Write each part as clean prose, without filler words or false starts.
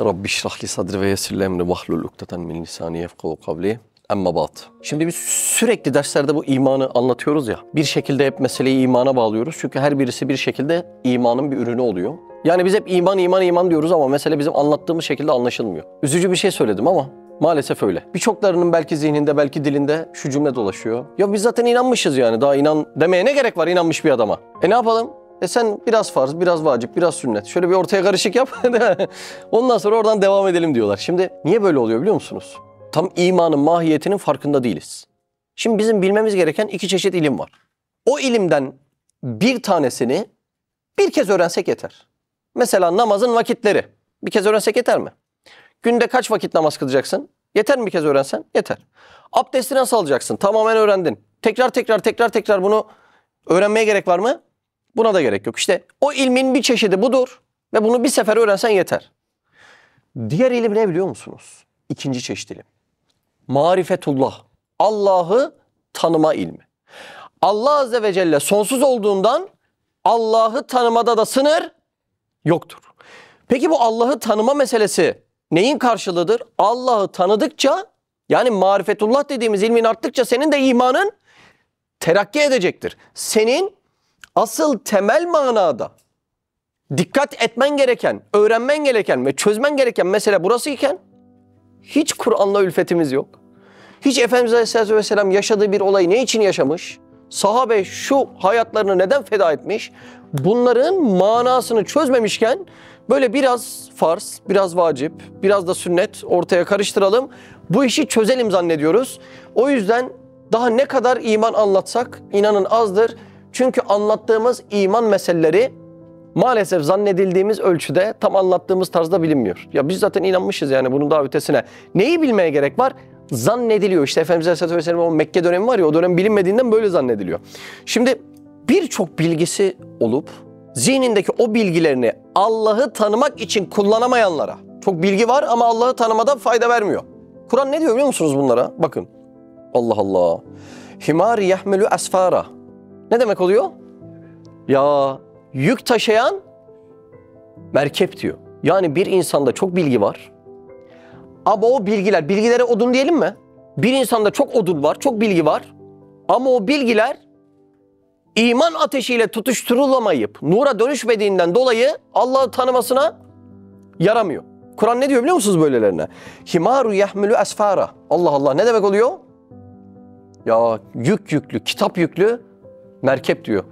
Rabbi şrahli sadri ve yessirli emri vahlul ukdeten min lisani yefkahu kavli. Amma ba'd. Şimdi biz sürekli derslerde bu imanı anlatıyoruz ya. Bir şekilde hep meseleyi imana bağlıyoruz. Çünkü her birisi bir şekilde imanın bir ürünü oluyor. Yani biz hep iman diyoruz ama mesele bizim anlattığımız şekilde anlaşılmıyor. Üzücü bir şey söyledim ama maalesef öyle. Birçoklarının belki zihninde, belki dilinde şu cümle dolaşıyor. Ya biz zaten inanmışız yani. Daha inan demeye ne gerek var inanmış bir adama? Ne yapalım? Sen biraz farz, biraz vacip, biraz sünnet. Şöyle bir ortaya karışık yap. Ondan sonra oradan devam edelim diyorlar. Şimdi niye böyle oluyor biliyor musunuz? Tam imanın mahiyetinin farkında değiliz. Şimdi bizim bilmemiz gereken iki çeşit ilim var. O ilimden bir tanesini bir kez öğrensek yeter. Mesela namazın vakitleri. Bir kez öğrensek yeter mi? Günde kaç vakit namaz kılacaksın? Yeter mi bir kez öğrensen? Yeter. Abdesti nasıl alacaksın? Tamamen öğrendin. Tekrar bunu öğrenmeye gerek var mı? Buna da gerek yok. İşte o ilmin bir çeşidi budur ve bunu bir sefer öğrensen yeter. Diğer ilim ne biliyor musunuz? İkinci çeşit ilim. Marifetullah. Allah'ı tanıma ilmi. Allah Azze ve Celle sonsuz olduğundan Allah'ı tanımada da sınır yoktur. Peki bu Allah'ı tanıma meselesi neyin karşılığıdır? Allah'ı tanıdıkça, yani marifetullah dediğimiz ilmin arttıkça senin de imanın terakki edecektir. Senin asıl temel manada dikkat etmen gereken, öğrenmen gereken ve çözmen gereken mesele burası iken hiç Kur'an'la ülfetimiz yok. Hiç Efendimiz Aleyhisselatü Vesselam yaşadığı bir olayı ne için yaşamış? Sahabe şu hayatlarını neden feda etmiş? Bunların manasını çözmemişken böyle biraz farz, biraz vacip, biraz da sünnet ortaya karıştıralım. Bu işi çözelim zannediyoruz. O yüzden daha ne kadar iman anlatsak inanın azdır. Çünkü anlattığımız iman meseleleri maalesef zannedildiğimiz ölçüde tam anlattığımız tarzda bilinmiyor. Ya biz zaten inanmışız yani bunun daha ötesine. Neyi bilmeye gerek var? Zannediliyor. İşte Efendimiz Aleyhisselatü Vesselam'ın o Mekke dönemi var ya, o dönem bilinmediğinden böyle zannediliyor. Şimdi birçok bilgisi olup zihnindeki o bilgilerini Allah'ı tanımak için kullanamayanlara, çok bilgi var ama Allah'ı tanımada fayda vermiyor. Kur'an ne diyor biliyor musunuz bunlara? Bakın. Allah Allah. Himar yahmelu asfara. Ne demek oluyor? Ya yük taşıyan merkep diyor. Yani bir insanda çok bilgi var. Ama o bilgilere odun diyelim mi? Bir insanda çok odun var, çok bilgi var. Ama o bilgiler iman ateşiyle tutuşturulamayıp nura dönüşmediğinden dolayı Allah'ı tanımasına yaramıyor. Kur'an ne diyor biliyor musunuz böylelerine? Himaru yahmelu asfara. Allah Allah, ne demek oluyor? Ya yük yüklü, kitap yüklü merkep diyor.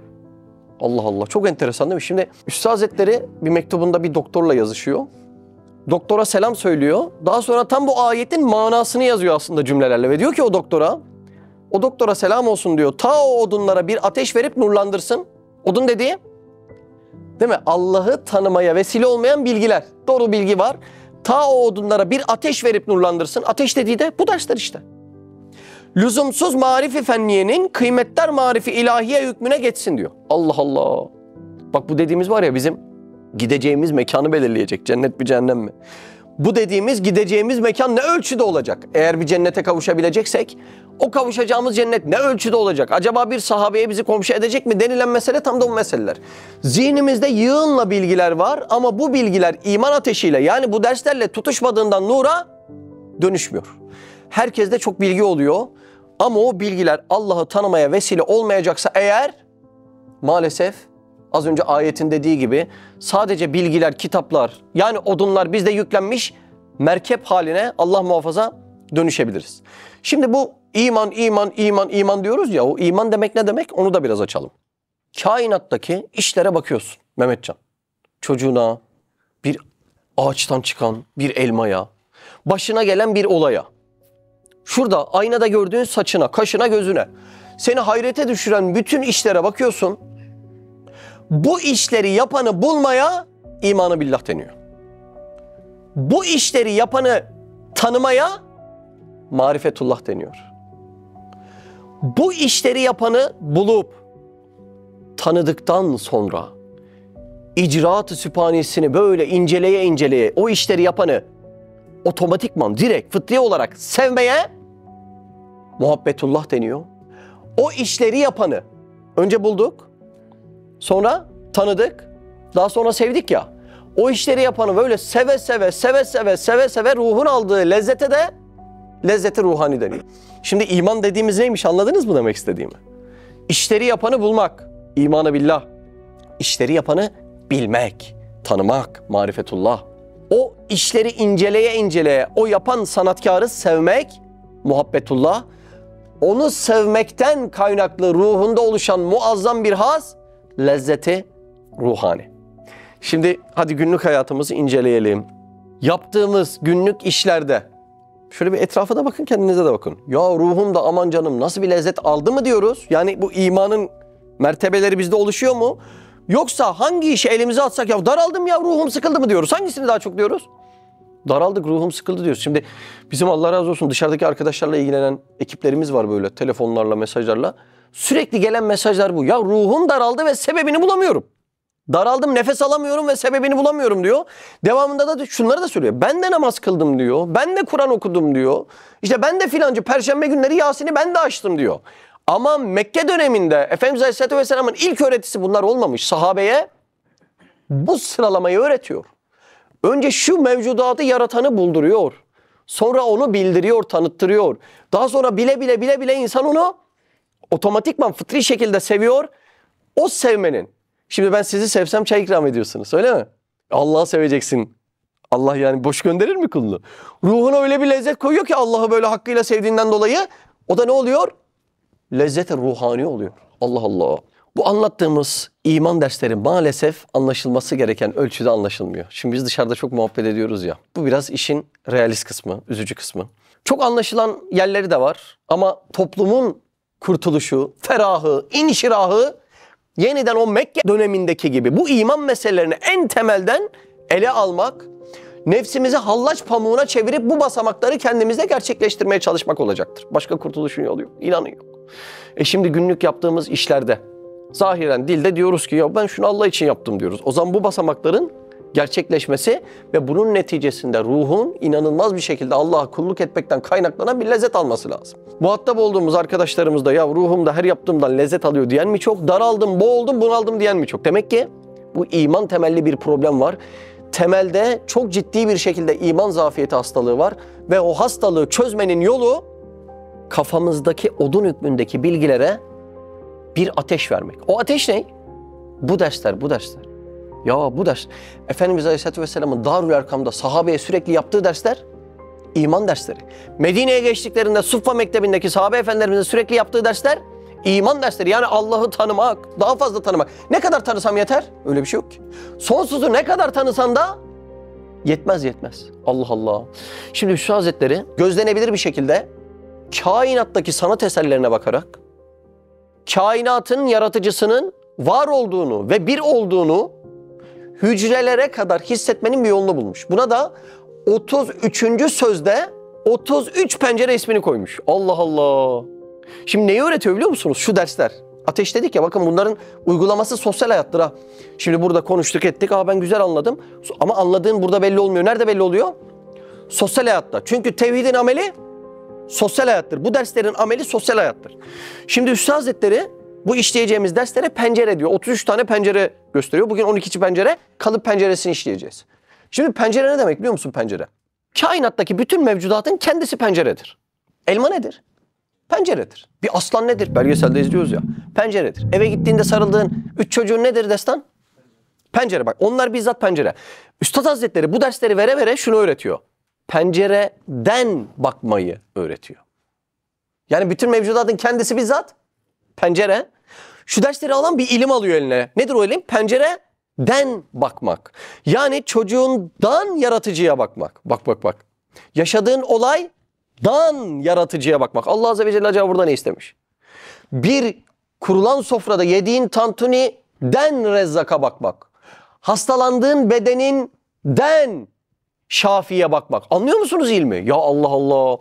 Allah Allah, çok enteresan değil mi? Şimdi Üstad Hazretleri bir mektubunda bir doktorla yazışıyor. Doktora selam söylüyor. Daha sonra tam bu ayetin manasını yazıyor aslında cümlelerle ve diyor ki o doktora selam olsun diyor. Ta o odunlara bir ateş verip nurlandırsın. Odun dediği, değil mi? Allah'ı tanımaya vesile olmayan bilgiler. Doğru bilgi var. Ta o odunlara bir ateş verip nurlandırsın. Ateş dediği de bu dersler işte. Lüzumsuz marifi fenniyenin kıymetdar marifi ilahiye hükmüne geçsin diyor. Allah Allah. Bak bu dediğimiz var ya bizim gideceğimiz mekanı belirleyecek. Cennet mi cehennem mi? Bu dediğimiz gideceğimiz mekan ne ölçüde olacak? Eğer bir cennete kavuşabileceksek o kavuşacağımız cennet ne ölçüde olacak? Acaba bir sahabeye bizi komşu edecek mi denilen mesele tam da bu meseleler. Zihnimizde yığınla bilgiler var ama bu bilgiler iman ateşiyle, yani bu derslerle tutuşmadığından nura dönüşmüyor. Herkeste çok bilgi oluyor ama o bilgiler Allah'ı tanımaya vesile olmayacaksa eğer, maalesef az önce ayetin dediği gibi sadece bilgiler, kitaplar, yani odunlar bizde yüklenmiş merkep haline Allah muhafaza dönüşebiliriz. Şimdi bu iman diyoruz ya, o iman demek ne demek onu da biraz açalım. Kainattaki işlere bakıyorsun Mehmetcan. Çocuğuna, bir ağaçtan çıkan bir elmaya, başına gelen bir olaya, şurada aynada gördüğün saçına, kaşına, gözüne, seni hayrete düşüren bütün işlere bakıyorsun. Bu işleri yapanı bulmaya imanı billah deniyor. Bu işleri yapanı tanımaya marifetullah deniyor. Bu işleri yapanı bulup tanıdıktan sonra icraat-ı sübhanesini böyle inceleye o işleri yapanı otomatikman direkt fıtri olarak sevmeye muhabbetullah deniyor. O işleri yapanı önce bulduk, sonra tanıdık, daha sonra sevdik ya. O işleri yapanı böyle seve seve ruhun aldığı lezzete de lezzeti ruhani deniyor. Şimdi iman dediğimiz neymiş, anladınız mı demek istediğimi? İşleri yapanı bulmak, imanı billah. İşleri yapanı bilmek, tanımak, marifetullah. O işleri inceleye o yapan sanatkarı sevmek, muhabbetullah. Onu sevmekten kaynaklı ruhunda oluşan muazzam bir haz, lezzeti ruhani. Şimdi hadi günlük hayatımızı inceleyelim. Yaptığımız günlük işlerde şöyle bir etrafa da bakın, kendinize de bakın. Ya ruhum da aman canım nasıl bir lezzet aldı mı diyoruz? Yani bu imanın mertebeleri bizde oluşuyor mu? Yoksa hangi işi elimize atsak ya daraldım ya ruhum sıkıldı mı diyoruz? Hangisini daha çok diyoruz? Daraldık, ruhum sıkıldı diyoruz. Şimdi bizim Allah razı olsun dışarıdaki arkadaşlarla ilgilenen ekiplerimiz var böyle telefonlarla, mesajlarla. Sürekli gelen mesajlar bu. Ya ruhum daraldı ve sebebini bulamıyorum. Daraldım, nefes alamıyorum ve sebebini bulamıyorum diyor. Devamında da şunları da söylüyor. Ben de namaz kıldım diyor. Ben de Kur'an okudum diyor. İşte ben de filancı perşembe günleri Yasin'i ben de açtım diyor. Ama Mekke döneminde Efendimiz Aleyhisselatü Vesselam'ın ilk öğretisi bunlar olmamış. Sahabeye bu sıralamayı öğretiyor. Önce şu mevcudatı yaratanı bulduruyor. Sonra onu bildiriyor, tanıttırıyor. Daha sonra bile insan onu otomatikman fıtri şekilde seviyor. O sevmenin. Şimdi ben sizi sevsem çay ikram ediyorsunuz, öyle mi? Allah'ı seveceksin. Allah yani boş gönderir mi kulunu? Ruhuna öyle bir lezzet koyuyor ki Allah'ı böyle hakkıyla sevdiğinden dolayı. O da ne oluyor? Lezzet-i ruhani oluyor. Allah Allah. Bu anlattığımız iman dersleri maalesef anlaşılması gereken ölçüde anlaşılmıyor. Şimdi biz dışarıda çok muhabbet ediyoruz ya. Bu biraz işin realist kısmı, üzücü kısmı. Çok anlaşılan yerleri de var ama toplumun kurtuluşu, ferahı, inşirahı yeniden o Mekke dönemindeki gibi bu iman meselelerini en temelden ele almak, nefsimizi hallaç pamuğuna çevirip bu basamakları kendimizde gerçekleştirmeye çalışmak olacaktır. Başka kurtuluşun yolu yok, inanın yok. Şimdi günlük yaptığımız işlerde zahiren dilde diyoruz ki ya ben şunu Allah için yaptım diyoruz. O zaman bu basamakların gerçekleşmesi ve bunun neticesinde ruhun inanılmaz bir şekilde Allah'a kulluk etmekten kaynaklanan bir lezzet alması lazım. Muhatap olduğumuz arkadaşlarımız da ya ruhum da her yaptığımdan lezzet alıyor diyen mi çok? Daraldım, boğuldum, bunaldım diyen mi çok? Demek ki bu iman temelli bir problem var. Temelde çok ciddi bir şekilde iman zafiyeti hastalığı var ve o hastalığı çözmenin yolu kafamızdaki odun hükmündeki bilgilere bir ateş vermek. O ateş ne? Bu dersler, bu dersler. Ya bu ders, Efendimiz Aleyhisselatü Vesselam'ın Darül Erkam'da sahabeye sürekli yaptığı dersler, iman dersleri. Medine'ye geçtiklerinde Suffa Mektebi'ndeki sahabe efendilerimizin sürekli yaptığı dersler, iman dersleri. Yani Allah'ı tanımak, daha fazla tanımak. Ne kadar tanısam yeter? Öyle bir şey yok ki. Sonsuzu ne kadar tanısan da yetmez. Allah Allah. Şimdi Hüsnü Hazretleri gözlenebilir bir şekilde kainattaki sanat eserlerine bakarak kainatın yaratıcısının var olduğunu ve bir olduğunu hücrelere kadar hissetmenin bir yolunu bulmuş. Buna da 33. sözde 33 pencere ismini koymuş. Allah Allah. Şimdi neyi öğretiyor biliyor musunuz? Şu dersler. Ateş dedik ya, bakın bunların uygulaması sosyal hayattır ha. Şimdi burada konuştuk ettik. Ben güzel anladım. Ama anladığın burada belli olmuyor. Nerede belli oluyor? Sosyal hayatta. Çünkü tevhidin ameli sosyal hayattır. Bu derslerin ameli sosyal hayattır. Şimdi Üstad Hazretleri bu işleyeceğimiz derslere pencere diyor. 33 tane pencere gösteriyor. Bugün 12. pencere, kalıp penceresini işleyeceğiz. Şimdi pencere ne demek biliyor musun pencere? Kainattaki bütün mevcudatın kendisi penceredir. Elma nedir? Penceredir. Bir aslan nedir? Belgeselde izliyoruz ya. Penceredir. Eve gittiğinde sarıldığın 3 çocuğun nedir destan? Pencere bak. Onlar bizzat pencere. Üstad Hazretleri bu dersleri vere vere şunu öğretiyor. Pencereden bakmayı öğretiyor. Yani bütün mevcudatın kendisi bizzat pencere. Şu dersleri alan bir ilim alıyor eline. Nedir o ilim? Pencereden bakmak. Yani çocuğundan yaratıcıya bakmak. Bak. Yaşadığın olaydan yaratıcıya bakmak. Allah Azze ve Celle acaba burada ne istemiş? Bir kurulan sofrada yediğin tantuniden rezzaka bakmak. Hastalandığın bedeninden şafiye bakmak. Anlıyor musunuz ilmi? Ya Allah Allah.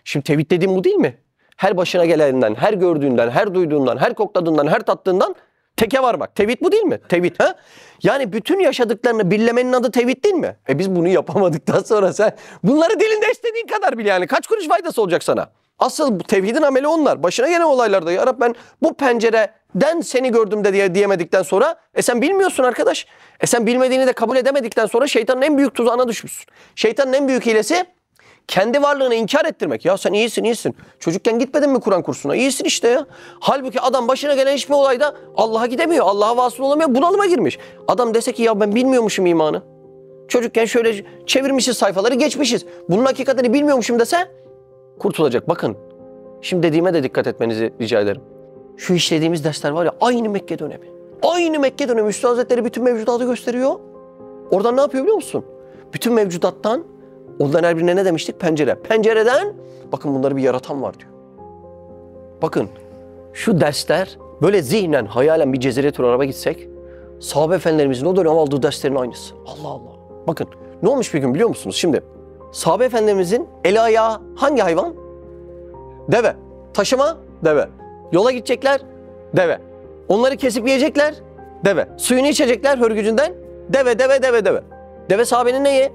Şimdi tevhid dediğim bu değil mi? Her başına geleninden, her gördüğünden, her duyduğundan, her kokladığından, her tattığından teke varmak. Tevhid bu değil mi? Tevhid ha? Yani bütün yaşadıklarını birlemenin adı tevhid değil mi? Biz bunu yapamadıktan sonra sen bunları dilinde istediğin kadar bil yani. Kaç kuruş faydası olacak sana? Asıl bu tevhidin ameli onlar. Başına gelen olaylarda ya Rab ben bu pencere pencereden seni gördüm de diye diyemedikten sonra sen bilmiyorsun arkadaş. Sen bilmediğini de kabul edemedikten sonra şeytanın en büyük tuzağına düşmüşsün. Şeytanın en büyük hilesi kendi varlığını inkar ettirmek. Ya sen iyisin. Çocukken gitmedin mi Kur'an kursuna? İyisin işte ya. Halbuki adam başına gelen hiçbir olayda Allah'a gidemiyor. Allah'a vasıl olamıyor. Bunalıma girmiş. Adam dese ki ya ben bilmiyormuşum imanı. Çocukken şöyle çevirmişiz sayfaları, geçmişiz. Bunun hakikatini bilmiyormuşum dese kurtulacak. Bakın şimdi dediğime de dikkat etmenizi rica ederim. Şu işlediğimiz dersler var ya, aynı Mekke dönemi. Aynı Mekke dönemi. Üstad Hazretleri bütün mevcudatı gösteriyor. Oradan ne yapıyor biliyor musun? Bütün mevcudattan, ondan her birine ne demiştik? Pencere. Pencereden bakın bunları bir yaratan var diyor. Bakın şu dersler böyle zihnen, hayalen bir Cezire-i Arab'a gitsek sahabe efendilerimizin o dönem aldığı derslerin aynısı. Allah Allah. Bakın ne olmuş bir gün biliyor musunuz? Şimdi sahabe efendilerimizin eli ayağı hangi hayvan? Deve. Taşıma? Deve. Yola gidecekler? Deve. Onları kesip yiyecekler? Deve. Suyunu içecekler hörgücünden? Deve. Deve sahabenin neyi?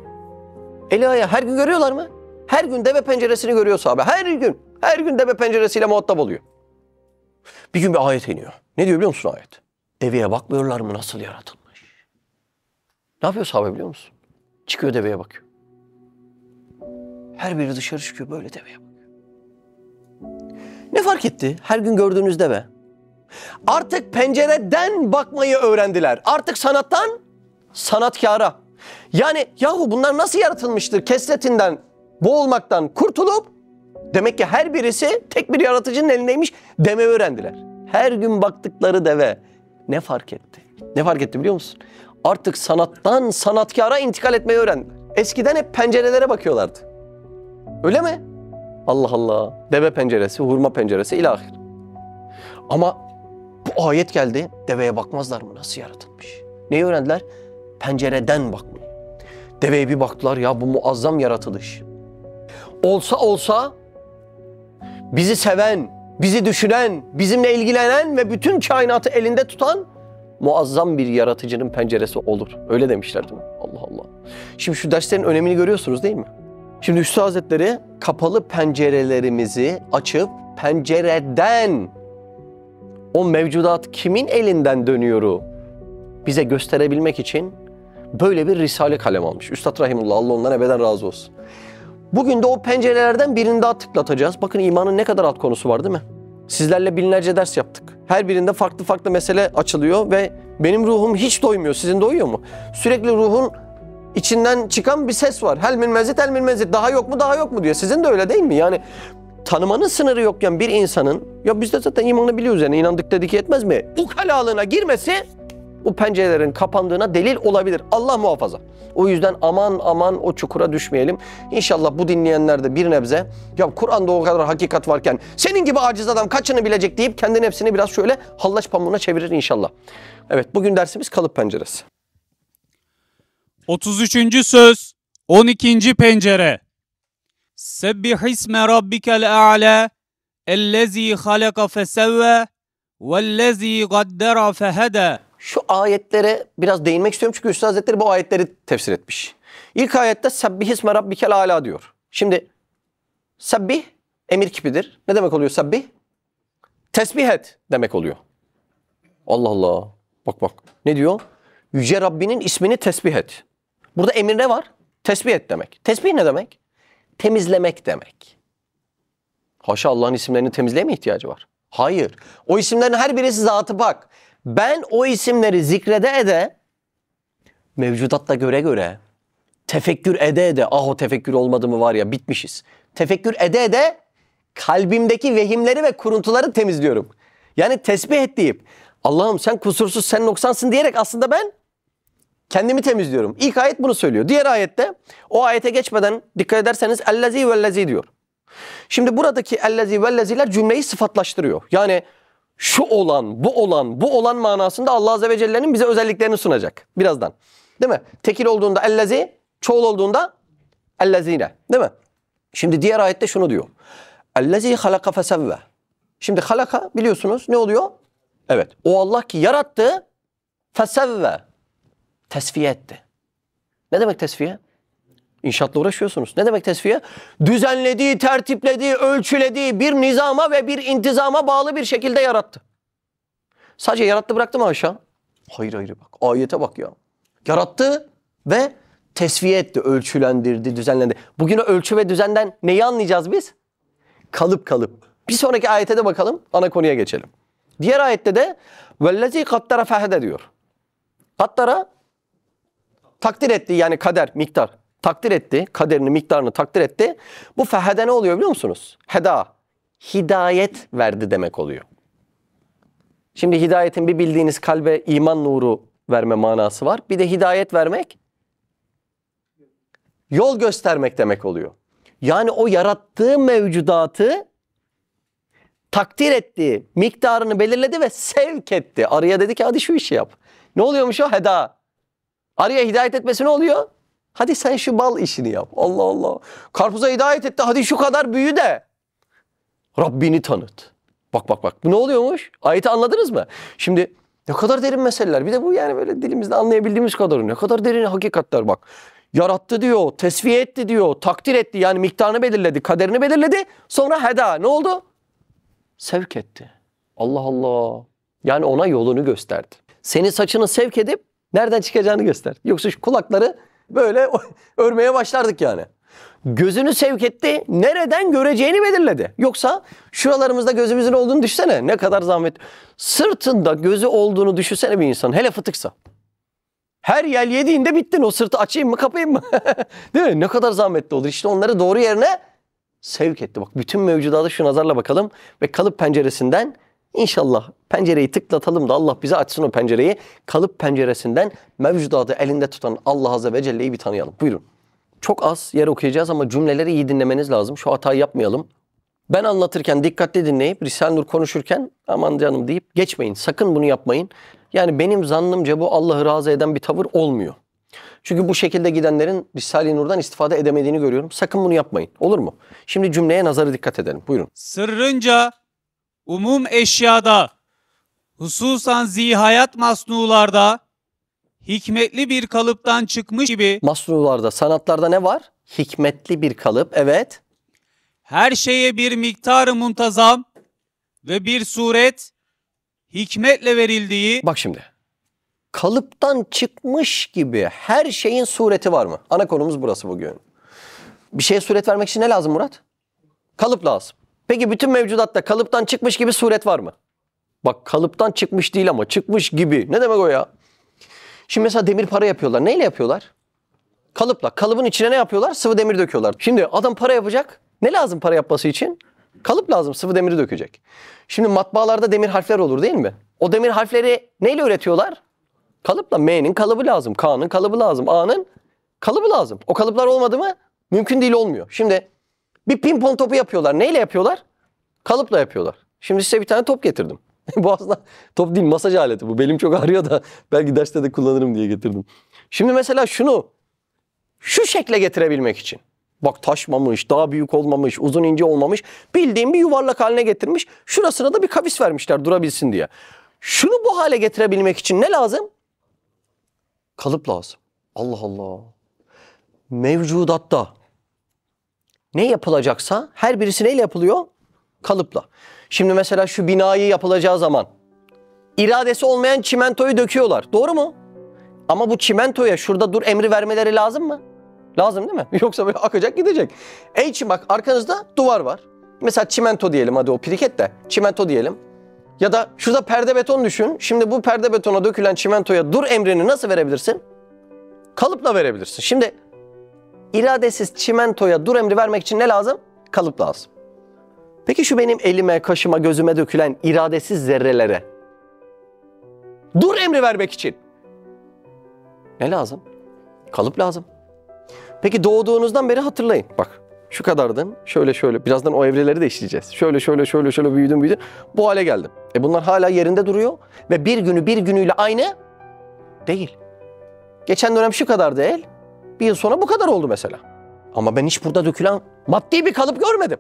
Eli ayağı. Her gün görüyorlar mı? Her gün deve penceresini görüyor sahabe. Her gün. Her gün deve penceresiyle muhatap oluyor. Bir gün bir ayet iniyor. Ne diyor biliyor musun ayet? Deveye bakmıyorlar mı nasıl yaratılmış? Ne yapıyor sahabe biliyor musun? Çıkıyor deveye bakıyor. Her biri dışarı çıkıyor böyle deveye bakıyor. Ne fark etti? Her gün gördüğünüz deve. Artık pencereden bakmayı öğrendiler. Artık sanattan sanatkara. Yani yahu bunlar nasıl yaratılmıştır? Kesretinden, boğulmaktan kurtulup demek ki her birisi tek bir yaratıcının elindeymiş demeyi öğrendiler. Her gün baktıkları deve ne fark etti? Ne fark etti biliyor musun? Artık sanattan sanatkara intikal etmeyi öğrendiler. Eskiden hep pencerelere bakıyorlardı. Öyle mi? Allah Allah. Deve penceresi, hurma penceresi ilahir. Ama bu ayet geldi. Deveye bakmazlar mı? Nasıl yaratılmış? Neyi öğrendiler? Pencereden bakmayı. Deveye bir baktılar ya bu muazzam yaratılış. Olsa bizi seven, bizi düşünen, bizimle ilgilenen ve bütün kainatı elinde tutan muazzam bir yaratıcının penceresi olur. Öyle demişler değil mi? Allah Allah. Şimdi şu derslerin önemini görüyorsunuz değil mi? Şimdi Üstad Hazretleri kapalı pencerelerimizi açıp pencereden o mevcudat kimin elinden dönüyoru bize gösterebilmek için böyle bir risale kalem almış. Üstad Rahimullah, Allah ondan ebeden razı olsun. Bugün de o pencerelerden birini daha tıklatacağız. Bakın imanın ne kadar alt konusu var değil mi? Sizlerle binlerce ders yaptık. Her birinde farklı mesele açılıyor ve benim ruhum hiç doymuyor. Sizin doyuyor mu? Sürekli ruhun içinden çıkan bir ses var. Hel min mezid, hel min mezid. Daha yok mu diyor. Sizin de öyle değil mi? Yani tanımanın sınırı yokken bir insanın, ya biz de zaten imanı biliyoruz yani inandık dedik yetmez mi? Ukalalığına girmesi o pencerelerin kapandığına delil olabilir. Allah muhafaza. O yüzden aman o çukura düşmeyelim. İnşallah bu dinleyenler de bir nebze ya Kur'an'da o kadar hakikat varken senin gibi aciz adam kaçını bilecek deyip kendi nefsini biraz şöyle hallaç pamuğuna çevirir inşallah. Evet, bugün dersimiz kalıp penceresi. 33. söz 12. pencere. Sebbih isme rabbikel a'la ellezî halaka fesevve vellezî gaddera fehede. Şu ayetlere biraz değinmek istiyorum çünkü Üstad Hazretleri bu ayetleri tefsir etmiş. İlk ayette sebbih isme rabbikel a'la diyor. Şimdi sebbih emir kipidir. Ne demek oluyor sebbih? Tesbih et demek oluyor. Allah Allah. Bak. Ne diyor? Yüce Rabbinin ismini tesbih et. Burada emir ne var? Tesbih et demek. Tesbih ne demek? Temizlemek demek. Haşa, Allah'ın isimlerini temizliğe mi ihtiyacı var? Hayır. O isimlerin her birisi zatı pak. Ben o isimleri zikrede mevcudatla göre tefekkür ede o tefekkür olmadı mı var ya bitmişiz. Tefekkür ede kalbimdeki vehimleri ve kuruntuları temizliyorum. Yani tesbih et deyip Allah'ım sen kusursuz, sen noksansın diyerek aslında ben kendimi temizliyorum. İlk ayet bunu söylüyor. Diğer ayette o ayete geçmeden dikkat ederseniz ellezî vellezî diyor. Şimdi buradaki ellezî velleziler cümleyi sıfatlaştırıyor. Yani şu olan, bu olan manasında Allah Azze ve Celle'nin bize özelliklerini sunacak birazdan. Değil mi? Tekil olduğunda ellezî, çoğul olduğunda ellezîne. Değil mi? Şimdi diğer ayette şunu diyor. Ellezî halaka fesevve. Şimdi halaka biliyorsunuz ne oluyor? Evet. O Allah ki yarattı, fesevve. Tesfiye etti. Ne demek tesfiye? İnşaatla uğraşıyorsunuz. Ne demek tesfiye? Düzenlediği, tertiplediği, ölçülediği bir nizama ve bir intizama bağlı bir şekilde yarattı. Sadece yarattı bıraktı mı aşağı? Hayır hayır bak. Ayete bak ya. Yarattı ve tesviye etti, ölçülendirdi, düzenlendi. Bugün o ölçü ve düzenden neyi anlayacağız biz? Kalıp kalıp. Bir sonraki ayete de bakalım, ana konuya geçelim. Diğer ayette de vellezî kaddara fehede diyor. Kaddara takdir etti, yani kader, miktar. Takdir etti, kaderini, miktarını takdir etti. Bu fehede ne oluyor biliyor musunuz? Heda, hidayet verdi demek oluyor. Şimdi hidayetin bir bildiğiniz kalbe iman nuru verme manası var. Bir de hidayet vermek, yol göstermek demek oluyor. Yani o yarattığı mevcudatı takdir etti, miktarını belirledi ve sevk etti. Arıya dedi ki hadi şu işi yap. Ne oluyormuş o? Heda. Arıya hidayet etmesi ne oluyor? Hadi sen şu bal işini yap. Allah Allah. Karpuza hidayet etti. Hadi şu kadar büyü de. Rabbini tanıt. Bak bak bak. Bu ne oluyormuş? Ayeti anladınız mı? Şimdi ne kadar derin meseleler. Bir de bu yani böyle dilimizde anlayabildiğimiz kadarı. Ne kadar derin hakikatler bak. Yarattı diyor, tesviye etti diyor, takdir etti. Yani miktarını belirledi, kaderini belirledi. Sonra heda. Ne oldu? Sevk etti. Allah Allah. Yani ona yolunu gösterdi. Senin saçını sevk edip nereden çıkacağını gösterdi. Yoksa şu kulakları böyle örmeye başlardık yani. Gözünü sevk etti, nereden göreceğini belirledi. Yoksa şuralarımızda gözümüzün olduğunu düşünsene. Ne kadar zahmet. Sırtında gözü olduğunu düşünsene bir insan. Hele fıtıksa. Her yel yediğinde bittin. O sırtı açayım mı kapayım mı? Değil mi? Ne kadar zahmetli olur. İşte onları doğru yerine sevk etti. Bak bütün mevcudatı şu nazarla bakalım. Ve kalıp penceresinden inşallah pencereyi tıklatalım da Allah bize açsın o pencereyi. Kalıp penceresinden mevcudatı elinde tutan Allah Azze ve Celle'yi bir tanıyalım. Buyurun. Çok az yer okuyacağız ama cümleleri iyi dinlemeniz lazım. Şu hatayı yapmayalım. Ben anlatırken dikkatli dinleyip Risale-i Nur konuşurken aman canım deyip geçmeyin. Sakın bunu yapmayın. Yani benim zannımca bu Allah'ı razı eden bir tavır olmuyor. Çünkü bu şekilde gidenlerin Risale-i Nur'dan istifade edemediğini görüyorum. Sakın bunu yapmayın. Olur mu? Şimdi cümleye nazarı dikkat edelim. Buyurun. Sırrınca umum eşyada, hususan zihayat masnularda, hikmetli bir kalıptan çıkmış gibi Masnularda, sanatlarda ne var? Hikmetli bir kalıp. Evet. her şeye bir miktar-ı muntazam ve bir suret hikmetle verildiği, Bak şimdi. Kalıptan çıkmış gibi her şeyin sureti var mı? Ana konumuz burası bugün. Bir şeye suret vermek için ne lazım Murat? Kalıp lazım. Peki bütün mevcudatta kalıptan çıkmış gibi suret var mı? Bak kalıptan çıkmış değil ama çıkmış gibi. Ne demek o ya? Şimdi mesela demir para yapıyorlar. Neyle yapıyorlar? Kalıpla. Kalıbın içine ne yapıyorlar? Sıvı demir döküyorlar. Şimdi adam para yapacak. Ne lazım para yapması için? Kalıp lazım. Sıvı demiri dökecek. Şimdi matbaalarda demir harfler olur değil mi? O demir harfleri neyle üretiyorlar? Kalıpla. M'nin kalıbı lazım. K'nın kalıbı lazım. A'nın kalıbı lazım. O kalıplar olmadı mı mümkün değil, olmuyor. Şimdi bir pimpon topu yapıyorlar. Neyle yapıyorlar? Kalıpla yapıyorlar. Şimdi size bir tane top getirdim. Bu aslında top değil, masaj aleti bu. Belim çok ağrıyor da belki derste de kullanırım diye getirdim. Şimdi mesela şunu şu şekle getirebilmek için. Bak taşmamış, daha büyük olmamış, uzun ince olmamış. Bildiğim bir yuvarlak haline getirmiş. Şurasına da bir kavis vermişler durabilsin diye. Şunu bu hale getirebilmek için ne lazım? Kalıp lazım. Allah Allah. Mevcudatta ne yapılacaksa her birisi neyle yapılıyor? Kalıpla. Şimdi mesela şu binayı yapılacağı zaman iradesi olmayan çimentoyu döküyorlar. Doğru mu? Ama bu çimentoya şurada dur emri vermeleri lazım mı? Lazım değil mi? Yoksa böyle akacak gidecek. Için bak arkanızda duvar var. Mesela çimento diyelim, hadi o piriket de çimento diyelim. Ya da şurada perde beton düşün. Şimdi bu perde betona dökülen çimentoya dur emrini nasıl verebilirsin? Kalıpla verebilirsin. Şimdi iradesiz çimentoya dur emri vermek için ne lazım? Kalıp lazım. Peki şu benim elime, kaşıma, gözüme dökülen iradesiz zerrelere dur emri vermek için ne lazım? Kalıp lazım. Peki doğduğunuzdan beri hatırlayın. Bak şu kadardın, şöyle şöyle, birazdan o evreleri de işleyeceğiz. Şöyle büyüdün. Bu hale geldim. Bunlar hala yerinde duruyor ve bir günü bir günüyle aynı değil. Geçen dönem şu kadardı el, bir yıl sonra bu kadar oldu mesela. Ama ben hiç burada dökülen maddi bir kalıp görmedim.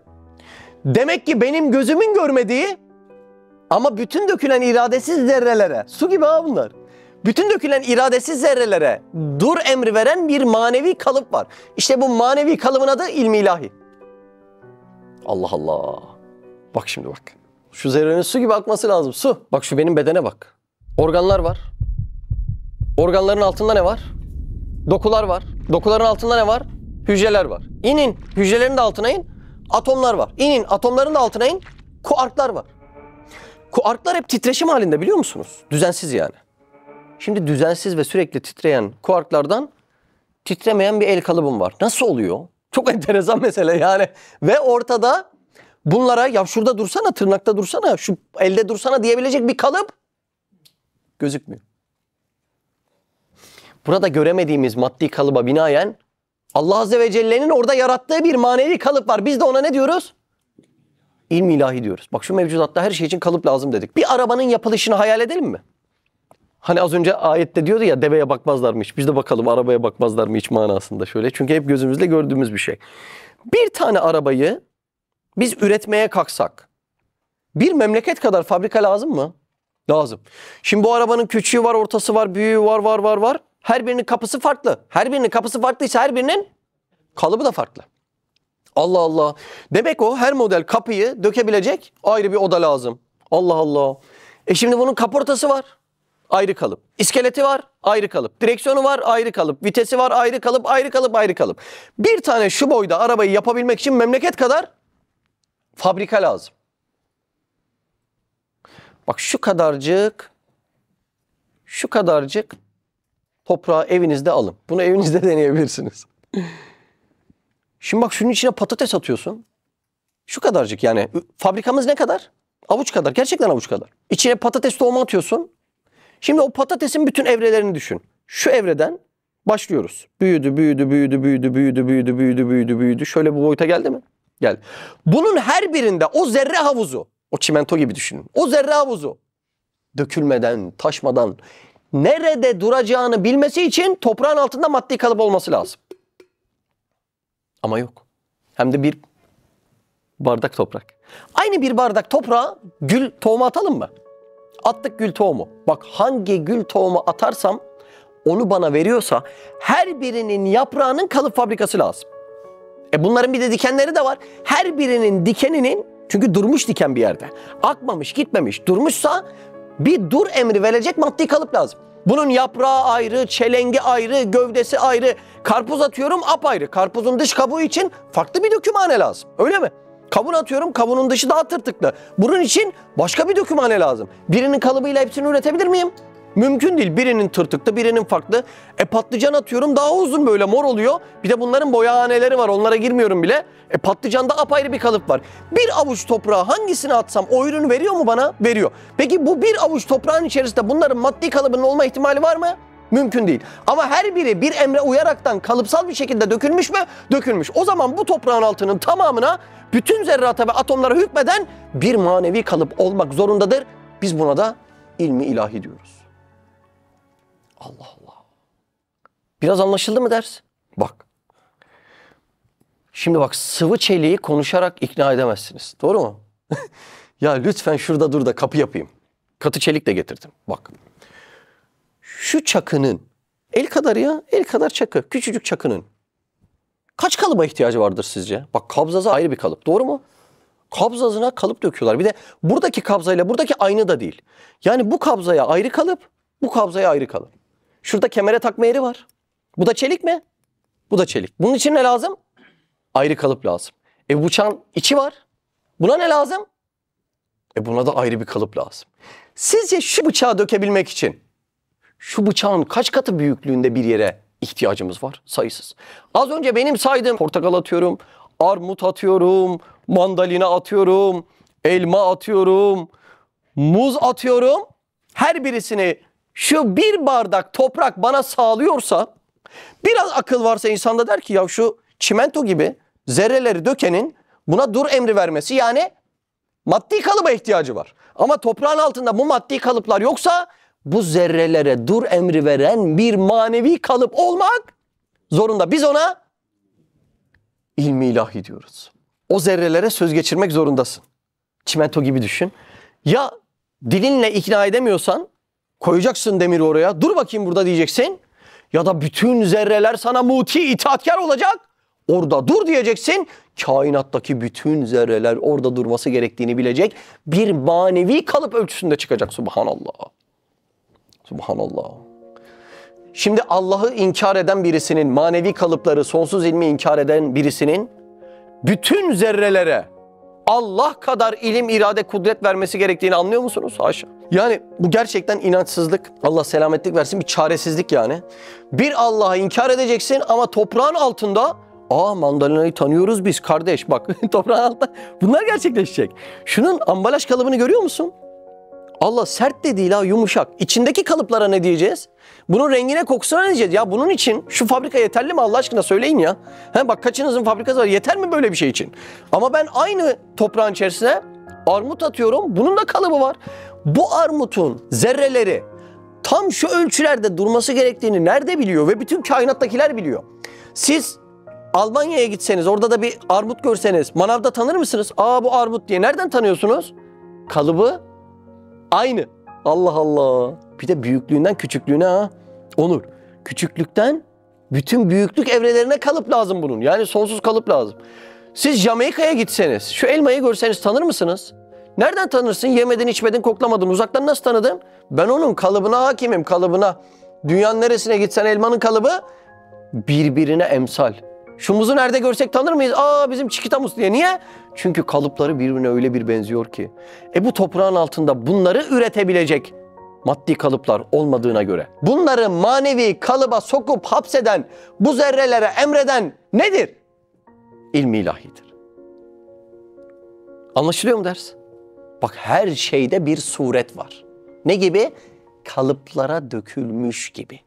Demek ki benim gözümün görmediği ama bütün dökülen iradesiz zerrelere, su gibi ha bunlar. Bütün dökülen iradesiz zerrelere dur emri veren bir manevi kalıp var. İşte bu manevi kalıbın adı ilmi ilahi. Allah Allah. Bak şimdi bak. Şu zerrenin su gibi akması lazım. Su. Bak şu benim bedene bak. Organlar var. Organların altında ne var? Dokular var. Dokuların altında ne var? Hücreler var. İnin. Hücrelerin de altına in. Atomlar var. İnin. Atomların da altına in. Kuarklar var. Kuarklar hep titreşim halinde biliyor musunuz? Düzensiz yani. Şimdi düzensiz ve sürekli titreyen kuarklardan titremeyen bir el kalıbım var. Nasıl oluyor? Çok enteresan mesele yani. Ve ortada bunlara ya şurada dursana, tırnakta dursana, şu elde dursana diyebilecek bir kalıp gözükmüyor. Burada göremediğimiz maddi kalıba binaen Allah Azze ve Celle'nin orada yarattığı bir manevi kalıp var. Biz de ona ne diyoruz? İlmi ilahi diyoruz. Bak şu mevcudatta her şey için kalıp lazım dedik. Bir arabanın yapılışını hayal edelim mi? Hani az önce ayette diyordu ya deveye bakmazlar mı hiç? Biz de bakalım arabaya bakmazlar mı hiç manasında şöyle. Çünkü hep gözümüzle gördüğümüz bir şey. Bir tane arabayı biz üretmeye kalksak bir memleket kadar fabrika lazım mı? Lazım. Şimdi bu arabanın küçüğü var, ortası var, büyüğü var. Her birinin kapısı farklı. Her birinin kapısı farklıysa her birinin kalıbı da farklı. Allah Allah. Demek o her model kapıyı dökebilecek ayrı bir oda lazım. Allah Allah. Şimdi bunun kaportası var. Ayrı kalıp. İskeleti var, ayrı kalıp. Direksiyonu var, ayrı kalıp. Vitesi var, ayrı kalıp, ayrı kalıp. Bir tane şu boyda arabayı yapabilmek için memleket kadar fabrika lazım. Bak şu kadarcık toprağı evinizde alın. Bunu evinizde deneyebilirsiniz. Şimdi bak şunun içine patates atıyorsun. Şu kadarcık yani. Fabrikamız ne kadar? Avuç kadar. Gerçekten avuç kadar. İçine patates tohumu atıyorsun. Şimdi o patatesin bütün evrelerini düşün. Şu evreden başlıyoruz. Büyüdü. Şöyle bu boyuta geldi mi? Geldi. Bunun her birinde o zerre havuzu, o çimento gibi düşünün. O zerre havuzu dökülmeden, taşmadan nerede duracağını bilmesi için toprağın altında maddi kalıp olması lazım. Ama yok. Hem de bir bardak toprak. Aynı bir bardak toprağa gül tohumu atalım mı? Attık gül tohumu. Bak hangi gül tohumu atarsam onu bana veriyorsa her birinin yaprağının kalıp fabrikası lazım. Bunların bir de dikenleri de var. Her birinin dikeninin çünkü durmuş diken bir yerde. Akmamış, gitmemiş, durmuşsa bir dur emri verecek maddi kalıp lazım. Bunun yaprağı ayrı, çelengi ayrı, gövdesi ayrı. Karpuz atıyorum apayrı. Karpuzun dış kabuğu için farklı bir dökümhane lazım. Öyle mi? Kavun atıyorum, kavunun dışı daha tırtıklı. Bunun için başka bir dökümhane lazım. Birinin kalıbıyla hepsini üretebilir miyim? Mümkün değil. Birinin tırtıklı, birinin farklı. Patlıcan atıyorum daha uzun böyle mor oluyor. Bir de bunların boyahaneleri var. Onlara girmiyorum bile. Patlıcanda apayrı bir kalıp var. Bir avuç toprağa hangisini atsam o ürünü veriyor mu bana? Veriyor. Peki bu bir avuç toprağın içerisinde bunların maddi kalıbının olma ihtimali var mı? Mümkün değil. Ama her biri bir emre uyaraktan kalıpsal bir şekilde dökülmüş mü? Dökülmüş. O zaman bu toprağın altının tamamına bütün zerrata ve atomlara hükmeden bir manevi kalıp olmak zorundadır. Biz buna da ilmi ilahi diyoruz. Allah Allah. Biraz anlaşıldı mı ders? Bak. Şimdi bak sıvı çeliği konuşarak ikna edemezsiniz. Doğru mu? Ya lütfen şurada dur da kapı yapayım. Katı çelik de getirdim. Bak. Şu çakının el kadar ya, el kadar çakı. Küçücük çakının. Kaç kalıba ihtiyacı vardır sizce? Bak kabzaza ayrı bir kalıp. Doğru mu? Kabzasına kalıp döküyorlar. Bir de buradaki kabzayla buradaki aynı da değil. Yani bu kabzaya ayrı kalıp, bu kabzaya ayrı kalıp. Şurada kemere takma yeri var. Bu da çelik mi? Bu da çelik. Bunun için ne lazım? Ayrı kalıp lazım. Bıçağın içi var. Buna ne lazım? Buna da ayrı bir kalıp lazım. Sizce şu bıçağı dökebilmek için şu bıçağın kaç katı büyüklüğünde bir yere ihtiyacımız var? Sayısız. Az önce benim saydığım portakal atıyorum, armut atıyorum, mandalina atıyorum, elma atıyorum, muz atıyorum. Her birisini şu bir bardak toprak bana sağlıyorsa biraz akıl varsa insanda der ki ya şu çimento gibi zerreleri dökenin buna dur emri vermesi yani maddi kalıba ihtiyacı var. Ama toprağın altında bu maddi kalıplar yoksa bu zerrelere dur emri veren bir manevi kalıp olmak zorunda. Biz ona ilmi ilahi diyoruz. O zerrelere söz geçirmek zorundasın. Çimento gibi düşün. Ya dilinle ikna edemiyorsan koyacaksın demiri oraya. Dur bakayım burada diyeceksin. Ya da bütün zerreler sana muti, itaatkar olacak. Orada dur diyeceksin. Kainattaki bütün zerreler orada durması gerektiğini bilecek. Bir manevi kalıp ölçüsünde çıkacak. Subhanallah. Subhanallah. Şimdi Allah'ı inkar eden birisinin, manevi kalıpları, sonsuz ilmi inkar eden birisinin bütün zerrelere Allah kadar ilim, irade, kudret vermesi gerektiğini anlıyor musunuz? Haşa. Yani bu gerçekten inançsızlık. Allah selametlik versin, bir çaresizlik yani. Bir Allah'ı inkar edeceksin ama toprağın altında mandalinayı tanıyoruz biz kardeş. Bak toprağın altında bunlar gerçekleşecek. Şunun ambalaj kalıbını görüyor musun? Allah sert de değil ha, yumuşak. İçindeki kalıplara ne diyeceğiz? Bunun rengine, kokusuna ne diyeceğiz? Ya bunun için şu fabrika yeterli mi Allah aşkına söyleyin ya. Bak kaçınızın fabrikası var, yeter mi böyle bir şey için? Ama ben aynı toprağın içerisine armut atıyorum. Bunun da kalıbı var. Bu armutun zerreleri tam şu ölçülerde durması gerektiğini nerede biliyor? Ve bütün kainattakiler biliyor. Siz Almanya'ya gitseniz, orada da bir armut görseniz manavda tanır mısınız? Bu armut diye. Nereden tanıyorsunuz? Kalıbı aynı. Allah Allah. Bir de büyüklüğünden küçüklüğüne ha. Onur. Küçüklükten bütün büyüklük evrelerine kalıp lazım bunun. Yani sonsuz kalıp lazım. Siz Jamaika'ya gitseniz, şu elmayı görseniz tanır mısınız? Nereden tanırsın? Yemedin, içmedin, koklamadın. Uzaktan nasıl tanıdın? Ben onun kalıbına hakimim, kalıbına. Dünyanın neresine gitsen elmanın kalıbı birbirine emsal. Şu muzu nerede görsek tanır mıyız? Bizim çikitamuz diye. Niye? Çünkü kalıpları birbirine öyle bir benziyor ki. Bu toprağın altında bunları üretebilecek maddi kalıplar olmadığına göre, bunları manevi kalıba sokup hapseden, bu zerrelere emreden nedir? İlmi ilahidir. Anlaşılıyor mu ders? Bak her şeyde bir suret var. Ne gibi? Kalıplara dökülmüş gibi.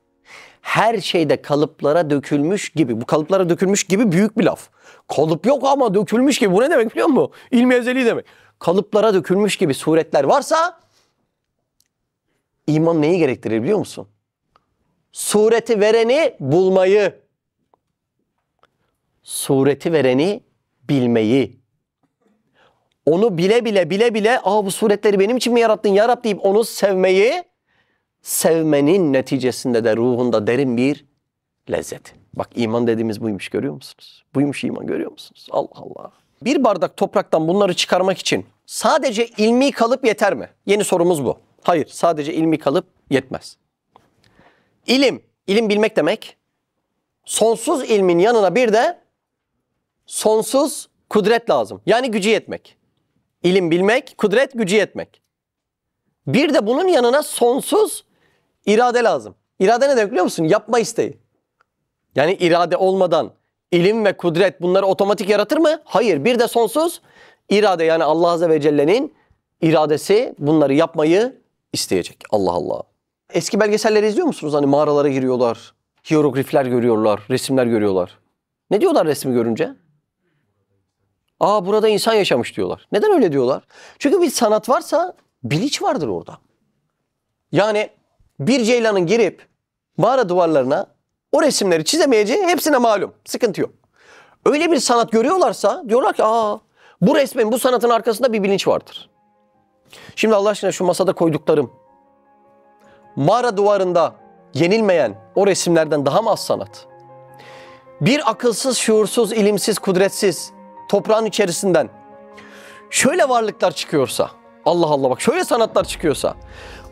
Her şeyde kalıplara dökülmüş gibi. Bu kalıplara dökülmüş gibi büyük bir laf. Kalıp yok ama dökülmüş gibi. Bu ne demek biliyor musun? İlmi ezeli demek. Kalıplara dökülmüş gibi suretler varsa iman neyi gerektirir biliyor musun? Sureti vereni bulmayı. Sureti vereni bilmeyi. Onu bile bile bu suretleri benim için mi yarattın ya Rab deyip onu sevmeyi, sevmenin neticesinde de ruhunda derin bir lezzet. Bak iman dediğimiz buymuş, görüyor musunuz? Buymuş iman, görüyor musunuz? Allah Allah. Bir bardak topraktan bunları çıkarmak için sadece ilmi kalıp yeter mi? Yeni sorumuz bu. Hayır, sadece ilmi kalıp yetmez. İlim bilmek demek. Sonsuz ilmin yanına bir de sonsuz kudret lazım. Yani gücü yetmek. İlim bilmek, kudret, gücü yetmek. Bir de bunun yanına sonsuz irade lazım. İrade ne demek biliyor musun? Yapma isteği. Yani irade olmadan ilim ve kudret bunları otomatik yaratır mı? Hayır. Bir de sonsuz irade, yani Allah Azze ve Celle'nin iradesi bunları yapmayı isteyecek. Allah Allah. Eski belgeselleri izliyor musunuz? Hani mağaralara giriyorlar, hieroglifler görüyorlar, resimler görüyorlar. Ne diyorlar resmi görünce? Burada insan yaşamış diyorlar. Neden öyle diyorlar? Çünkü bir sanat varsa bilinç vardır orada. Yani bir ceylanın girip mağara duvarlarına o resimleri çizemeyeceği hepsine malum. Sıkıntı yok. Öyle bir sanat görüyorlarsa diyorlar ki bu resmin, bu sanatın arkasında bir bilinç vardır. Şimdi Allah aşkına şu masada koyduklarım mağara duvarında yenilmeyen o resimlerden daha mı az sanat? Bir akılsız, şuursuz, ilimsiz, kudretsiz toprağın içerisinden şöyle varlıklar çıkıyorsa, Allah Allah bak şöyle sanatlar çıkıyorsa,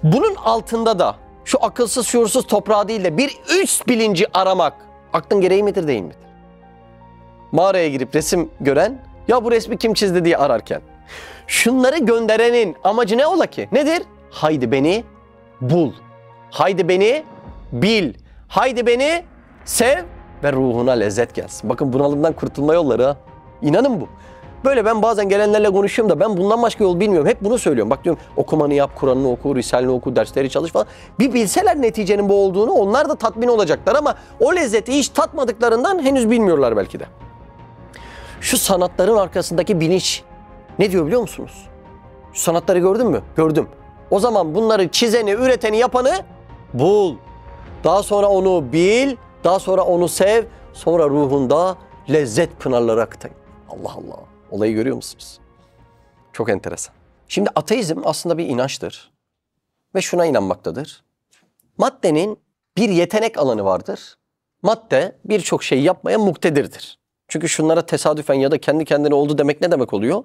bunun altında da şu akılsız, şuursuz toprağı değil de bir üst bilinci aramak aklın gereği midir, değil midir? Mağaraya girip resim gören, ya bu resmi kim çizdi diye ararken, şunları gönderenin amacı ne ola ki? Nedir? Haydi beni bul. Haydi beni bil. Haydi beni sev ve ruhuna lezzet gelsin. Bakın bunalımdan kurtulma yolları ha. İnanın bu. Böyle ben bazen gelenlerle konuşuyorum da ben bundan başka yol bilmiyorum. Hep bunu söylüyorum. Bak diyorum okumanı yap, Kur'an'ını oku, Risaleni oku, dersleri çalış falan. Bir bilseler neticenin bu olduğunu onlar da tatmin olacaklar ama o lezzeti hiç tatmadıklarından henüz bilmiyorlar belki de. Şu sanatların arkasındaki bilinç ne diyor biliyor musunuz? Şu sanatları gördün mü? Gördüm. O zaman bunları çizeni, üreteni, yapanı bul. Daha sonra onu bil, daha sonra onu sev, sonra ruhunda lezzet pınarları aktın. Allah Allah. Olayı görüyor musunuz? Çok enteresan. Şimdi ateizm aslında bir inançtır. Ve şuna inanmaktadır. Maddenin bir yetenek alanı vardır. Madde birçok şey yapmaya muktedirdir. Çünkü şunlara tesadüfen ya da kendi kendine oldu demek ne demek oluyor?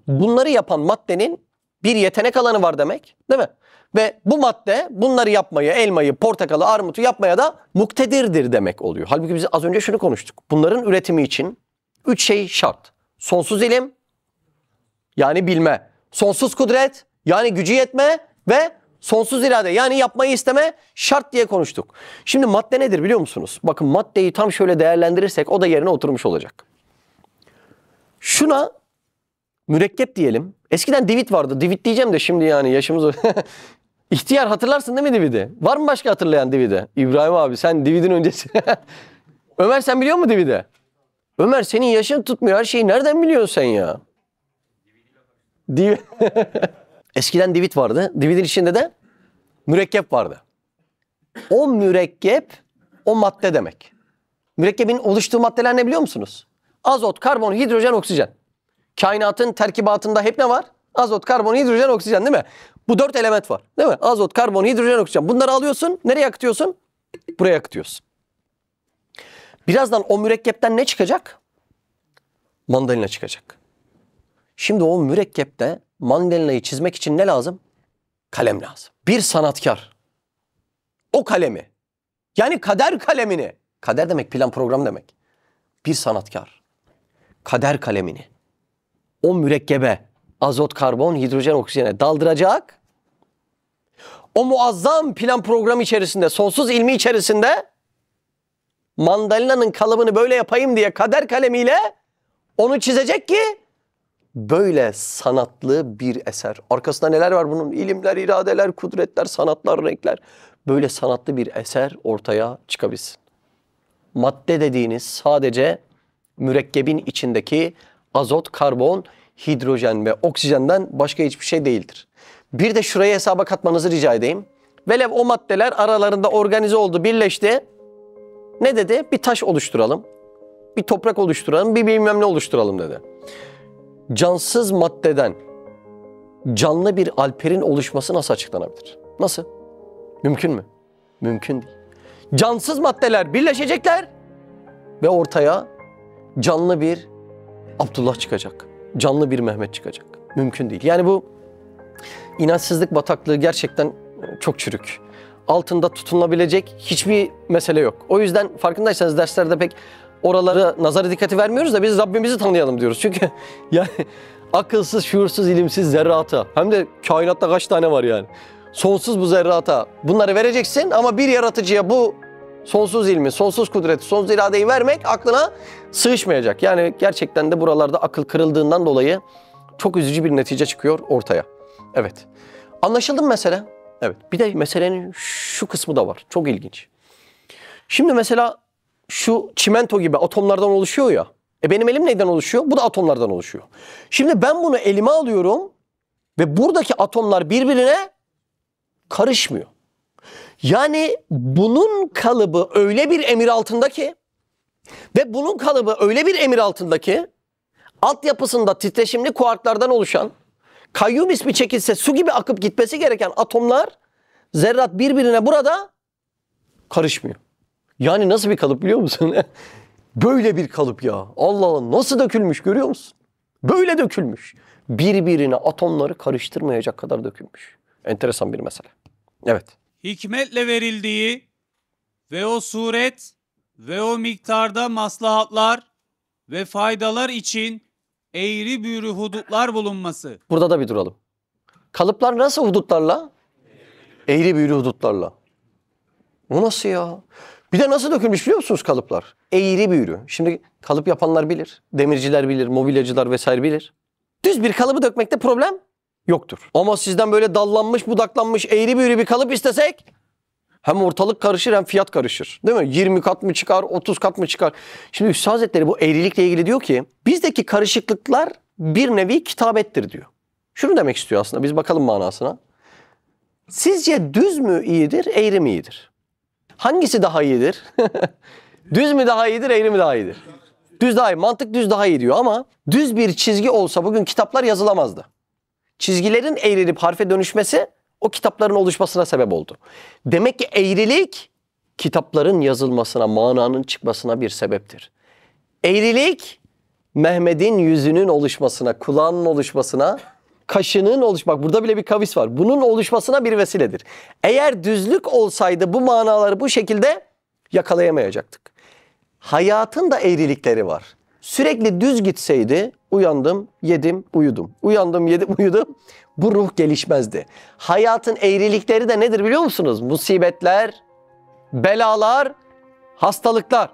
Bunları yapan maddenin bir yetenek alanı var demek, değil mi? Ve bu madde bunları yapmaya, elmayı, portakalı, armutu yapmaya da muktedirdir demek oluyor. Halbuki biz az önce şunu konuştuk. Bunların üretimi için 3 şey şart. Sonsuz ilim, yani bilme. Sonsuz kudret, yani gücü yetme ve sonsuz irade, yani yapmayı isteme şart diye konuştuk. Şimdi madde nedir biliyor musunuz? Bakın maddeyi tam şöyle değerlendirirsek o da yerine oturmuş olacak. Şuna mürekkep diyelim. Eskiden divit vardı. Divit diyeceğim de şimdi yani yaşımız... İhtiyar hatırlarsın değil mi dividi? Var mı başka hatırlayan dividi? İbrahim abi sen dividin öncesi. Ömer sen biliyor musun dividi? Ömer senin yaşın tutmuyor. Her şeyi nereden biliyorsun sen ya? Eskiden divit vardı. Dividin içinde de mürekkep vardı. O mürekkep o madde demek. Mürekkebin oluştuğu maddeler ne biliyor musunuz? Azot, karbon, hidrojen, oksijen. Kainatın terkibatında hep ne var? Azot, karbon, hidrojen, oksijen değil mi? Bu 4 element var değil mi? Azot, karbon, hidrojen, oksijen. Bunları alıyorsun. Nereye akıtıyorsun? Buraya akıtıyorsun. Birazdan o mürekkepten ne çıkacak? Mandalina çıkacak. Şimdi o mürekkepte mandalinayı çizmek için ne lazım? Kalem lazım. Bir sanatkar o kalemi, yani kader kalemini, kader demek plan program demek. Bir sanatkar kader kalemini o mürekkebe, azot, karbon, hidrojen, oksijene daldıracak. O muazzam plan program içerisinde, sonsuz ilmi içerisinde mandalinanın kalıbını böyle yapayım diye kader kalemiyle onu çizecek ki böyle sanatlı bir eser. Arkasında neler var bunun? İlimler, iradeler, kudretler, sanatlar, renkler. Böyle sanatlı bir eser ortaya çıkabilsin. Madde dediğiniz sadece mürekkebin içindeki azot, karbon, hidrojen ve oksijenden başka hiçbir şey değildir. Bir de şuraya hesaba katmanızı rica edeyim. Velev o maddeler aralarında organize oldu, birleşti. Ne dedi? Bir taş oluşturalım. Bir toprak oluşturalım, bir bilmem ne oluşturalım dedi. Cansız maddeden canlı bir alperin oluşması nasıl açıklanabilir? Nasıl? Mümkün mü? Mümkün değil. Cansız maddeler birleşecekler ve ortaya canlı bir Abdullah çıkacak. Canlı bir Mehmet çıkacak. Mümkün değil. Yani bu inançsızlık bataklığı gerçekten çok çürük. Altında tutunabilecek hiçbir mesele yok. O yüzden farkındaysanız derslerde pek oralara nazara dikkati vermiyoruz da biz Rabbimizi tanıyalım diyoruz. Çünkü yani akılsız, şuursuz, ilimsiz zerrata, hem de kainatta kaç tane var yani. Sonsuz bu zerrata. Bunları vereceksin ama bir yaratıcıya bu sonsuz ilmi, sonsuz kudreti, sonsuz iradeyi vermek aklına sığışmayacak. Yani gerçekten de buralarda akıl kırıldığından dolayı çok üzücü bir netice çıkıyor ortaya. Evet. Anlaşıldı mı mesele? Evet. Bir de meselenin şu kısmı da var. Çok ilginç. Şimdi mesela şu çimento gibi atomlardan oluşuyor ya. Benim elim neyden oluşuyor? Bu da atomlardan oluşuyor. Şimdi ben bunu elime alıyorum ve buradaki atomlar birbirine karışmıyor. Yani bunun kalıbı öyle bir emir altında ki ve bunun kalıbı öyle bir emir altında ki altyapısında titreşimli kuarklardan oluşan, kayyum ismi çekilse su gibi akıp gitmesi gereken atomlar, zerrat birbirine burada karışmıyor. Yani nasıl bir kalıp biliyor musun? Böyle bir kalıp ya. Allah Allah, nasıl dökülmüş görüyor musun? Böyle dökülmüş. Birbirine atomları karıştırmayacak kadar dökülmüş. Enteresan bir mesele. Evet. Hikmetle verildiği ve o suret ve o miktarda maslahatlar ve faydalar için eğri büğrü hudutlar bulunması. Burada da bir duralım. Kalıplar nasıl hudutlarla? Eğri büğrü hudutlarla. O nasıl ya? Bir de nasıl dökülmüş biliyor musunuz kalıplar? Eğri büğrü. Şimdi kalıp yapanlar bilir. Demirciler bilir, mobilyacılar vesaire bilir. Düz bir kalıbı dökmekte problem yoktur. Ama sizden böyle dallanmış, budaklanmış, eğri büğrü bir kalıp istesek hem ortalık karışır hem fiyat karışır. Değil mi? 20 kat mı çıkar, 30 kat mı çıkar? Şimdi Üstad Hazretleri bu eğrilikle ilgili diyor ki bizdeki karışıklıklar bir nevi kitabettir diyor. Şunu demek istiyor aslında. Biz bakalım manasına. Sizce düz mü iyidir, eğri mi iyidir? Hangisi daha iyidir? Düz mü daha iyidir, eğri mi daha iyidir? Düz daha iyi. Mantık düz daha iyi diyor ama düz bir çizgi olsa bugün kitaplar yazılamazdı. Çizgilerin eğrilip harfe dönüşmesi o kitapların oluşmasına sebep oldu. Demek ki eğrilik kitapların yazılmasına, mananın çıkmasına bir sebeptir. Eğrilik Mehmet'in yüzünün oluşmasına, kulağının oluşmasına, kaşının bak burada bile bir kavis var. Bunun oluşmasına bir vesiledir. Eğer düzlük olsaydı bu manaları bu şekilde yakalayamayacaktık. Hayatın da eğrilikleri var. Sürekli düz gitseydi uyandım, yedim, uyudum. Uyandım, yedim, uyudum. Bu ruh gelişmezdi. Hayatın eğrilikleri de nedir biliyor musunuz? Musibetler, belalar, hastalıklar.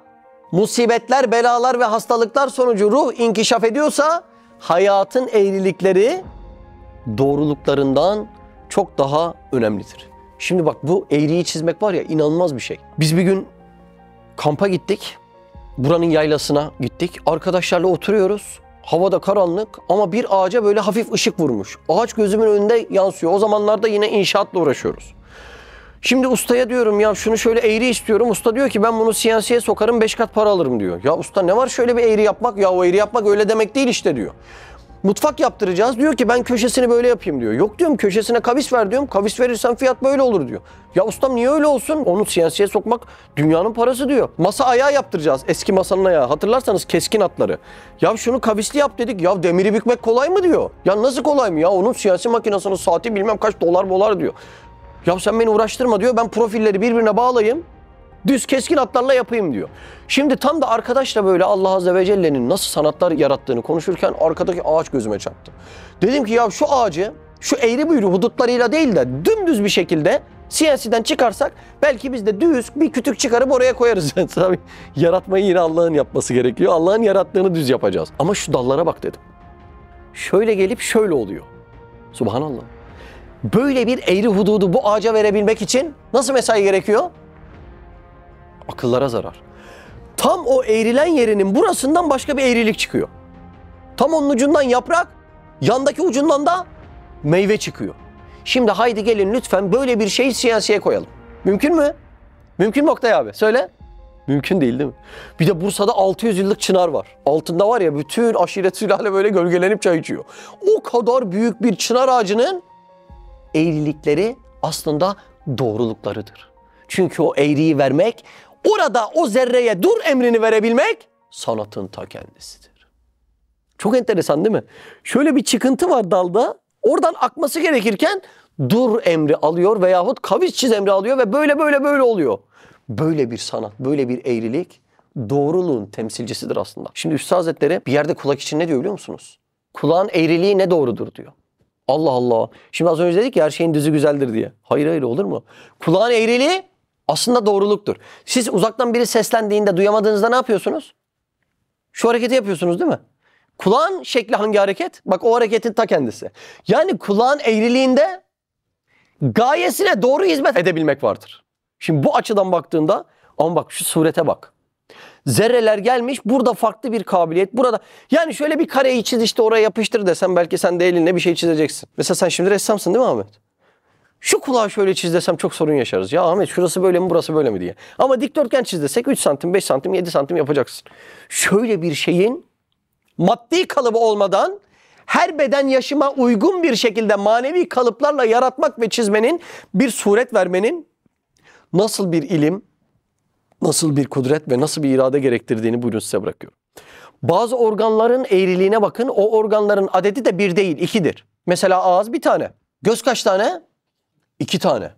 Musibetler, belalar ve hastalıklar sonucu ruh inkişaf ediyorsa hayatın eğrilikleri doğruluklarından çok daha önemlidir. Şimdi bak bu eğriyi çizmek var ya inanılmaz bir şey. Biz bir gün kampa gittik. Buranın yaylasına gittik. Arkadaşlarla oturuyoruz. Havada karanlık ama bir ağaca böyle hafif ışık vurmuş. Ağaç gözümün önünde yansıyor. O zamanlarda yine inşaatla uğraşıyoruz. Şimdi ustaya diyorum ya şunu şöyle eğri istiyorum. Usta diyor ki ben bunu CNC'ye sokarım 5 kat para alırım diyor. Ya usta ne var şöyle bir eğri yapmak? Ya o eğri yapmak öyle demek değil işte diyor. Mutfak yaptıracağız. Diyor ki ben köşesini böyle yapayım diyor. Yok diyorum köşesine kavis ver diyorum. Kavis verirsen fiyat böyle olur diyor. Ya ustam niye öyle olsun? Onu CNC'ye sokmak dünyanın parası diyor. Masa ayağı yaptıracağız. Eski masanın ayağı. Hatırlarsanız keskin hatları. Ya şunu kavisli yap dedik. Ya demiri bükmek kolay mı diyor. Ya nasıl kolay mı ya? Onun CNC makinesinin saati bilmem kaç dolar diyor. Ya sen beni uğraştırma diyor. Ben profilleri birbirine bağlayayım. Düz keskin hatlarla yapayım diyor. Şimdi tam da arkadaşla böyle Allah Azze ve Celle'nin nasıl sanatlar yarattığını konuşurken arkadaki ağaç gözüme çarptı. Dedim ki ya şu ağacı şu eğri büğrü hudutlarıyla değil de dümdüz bir şekilde CNC'den çıkarsak belki biz de düz bir kütük çıkarıp oraya koyarız. Tabii yaratmayı yine Allah'ın yapması gerekiyor. Allah'ın yarattığını düz yapacağız. Ama şu dallara bak dedim. Şöyle gelip şöyle oluyor. Subhanallah. Böyle bir eğri hududu bu ağaca verebilmek için nasıl mesai gerekiyor? Akıllara zarar. Tam o eğrilen yerinin burasından başka bir eğrilik çıkıyor. Tam onun ucundan yaprak, yandaki ucundan da meyve çıkıyor. Şimdi haydi gelin lütfen böyle bir şeyi CNC'ye koyalım. Mümkün mü? Mümkün mü Oktay abi? Söyle. Mümkün değil mi? Bir de Bursa'da 600 yıllık çınar var. Altında var ya bütün aşiret sülale böyle gölgelenip çay içiyor. O kadar büyük bir çınar ağacının eğrilikleri aslında doğruluklarıdır. Çünkü o eğriyi vermek, orada o zerreye dur emrini verebilmek sanatın ta kendisidir. Çok enteresan değil mi? Şöyle bir çıkıntı var dalda. Oradan akması gerekirken dur emri alıyor veyahut kavis çiz emri alıyor ve böyle oluyor. Böyle bir sanat, böyle bir eğrilik doğruluğun temsilcisidir aslında. Şimdi Üstad Hazretleri bir yerde kulak için ne diyor biliyor musunuz? Kulağın eğriliği ne doğrudur diyor. Allah Allah. Şimdi az önce dedik ya her şeyin düzü güzeldir diye. Hayır olur mu? Kulağın eğriliği aslında doğruluktur. Siz uzaktan biri seslendiğinde duyamadığınızda ne yapıyorsunuz? Şu hareketi yapıyorsunuz değil mi? Kulağın şekli hangi hareket? Bak o hareketin ta kendisi. Yani kulağın eğriliğinde gayesine doğru hizmet edebilmek vardır. Şimdi bu açıdan baktığında ama bak şu surete bak. Zerreler gelmiş burada farklı bir kabiliyet. Burada yani şöyle bir kareyi çiz işte oraya yapıştır desem belki sen de elinle bir şey çizeceksin. Mesela sen şimdi ressamsın değil mi Ahmet? Şu kulağı şöyle çiz desem çok sorun yaşarız. Ya Ahmet şurası böyle mi burası böyle mi diye. Ama dikdörtgen çiz desek 3 santim 5 santim 7 santim yapacaksın. Şöyle bir şeyin maddi kalıbı olmadan her beden yaşıma uygun bir şekilde manevi kalıplarla yaratmak ve çizmenin bir suret vermenin nasıl bir ilim, nasıl bir kudret ve nasıl bir irade gerektirdiğini buyurun size bırakıyorum. Bazı organların eğriliğine bakın. O organların adedi de bir değil, ikidir. Mesela ağız bir tane. Göz kaç tane? 2 tane.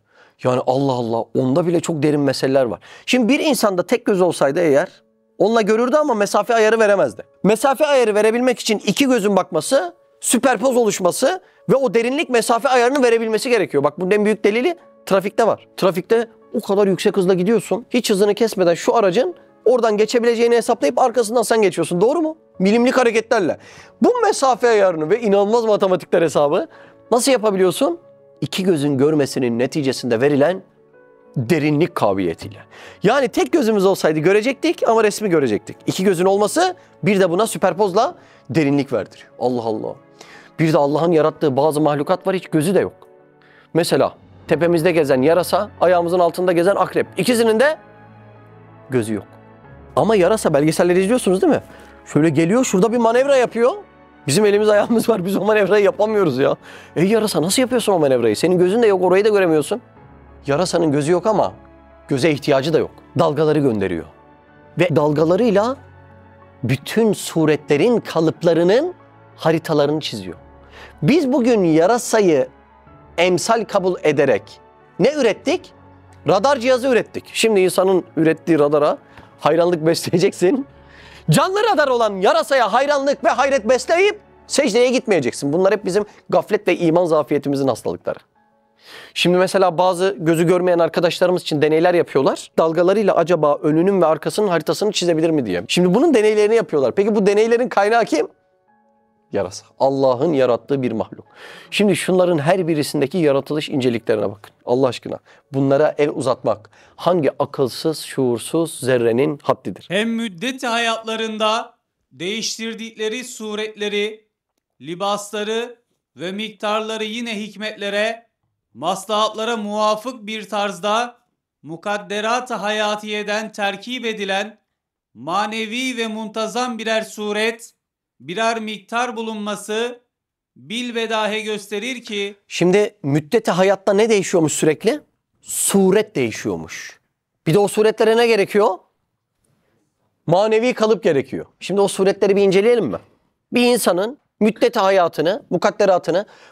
Yani Allah Allah onda bile çok derin meseleler var. Şimdi bir insanda tek göz olsaydı eğer onunla görürdü ama mesafe ayarı veremezdi. Mesafe ayarı verebilmek için 2 gözün bakması, süperpoz oluşması ve o derinlik mesafe ayarını verebilmesi gerekiyor. Bak bunun en büyük delili trafikte var. Trafikte o kadar yüksek hızla gidiyorsun. Hiç hızını kesmeden şu aracın oradan geçebileceğini hesaplayıp arkasından sen geçiyorsun. Doğru mu? Milimlik hareketlerle. Bu mesafe ayarını ve inanılmaz matematikler hesabı nasıl yapabiliyorsun? 2 gözün görmesinin neticesinde verilen derinlik kabiliyetiyle. Yani tek gözümüz olsaydı görecektik ama resmi görecektik. 2 gözün olması bir de buna süperpozla derinlik verdiriyor. Allah Allah. Bir de Allah'ın yarattığı bazı mahlukat var hiç gözü de yok. Mesela tepemizde gezen yarasa, ayağımızın altında gezen akrep. İkisinin de gözü yok. Ama yarasa belgeselleri izliyorsunuz değil mi? Şöyle geliyor şurada bir manevra yapıyor. Bizim elimiz ayağımız var biz o manevrayı yapamıyoruz ya. Ey yarasa nasıl yapıyorsun o manevrayı? Senin gözün de yok orayı da göremiyorsun. Yarasanın gözü yok ama göze ihtiyacı da yok. Dalgaları gönderiyor. Ve dalgalarıyla bütün suretlerin kalıplarının haritalarını çiziyor. Biz bugün yarasayı emsal kabul ederek ne ürettik? Radar cihazı ürettik. Şimdi insanın ürettiği radara hayranlık besleyeceksin. Canlı radar olan yarasaya hayranlık ve hayret besleyip secdeye gitmeyeceksin. Bunlar hep bizim gaflet ve iman zafiyetimizin hastalıkları. Şimdi mesela bazı gözü görmeyen arkadaşlarımız için deneyler yapıyorlar. Dalgalarıyla acaba önünün ve arkasının haritasını çizebilir mi diye. Şimdi bunun deneylerini yapıyorlar. Peki bu deneylerin kaynağı kim? Yarasa. Allah'ın yarattığı bir mahluk. Şimdi şunların her birisindeki yaratılış inceliklerine bakın. Allah aşkına. Bunlara el uzatmak hangi akılsız, şuursuz zerrenin haddidir? Hem müddeti hayatlarında değiştirdikleri suretleri, libasları ve miktarları yine hikmetlere, maslahatlara muvafık bir tarzda mukadderat-ı hayatiyeden terkip edilen manevi ve muntazam birer suret, birer miktar bulunması bilvedahe gösterir ki Şimdi müddeti hayatta ne değişiyormuş sürekli? Suret değişiyormuş. Bir de o suretlere ne gerekiyor? Manevi kalıp gerekiyor. Şimdi o suretleri bir inceleyelim mi? Bir insanın müddeti hayatını,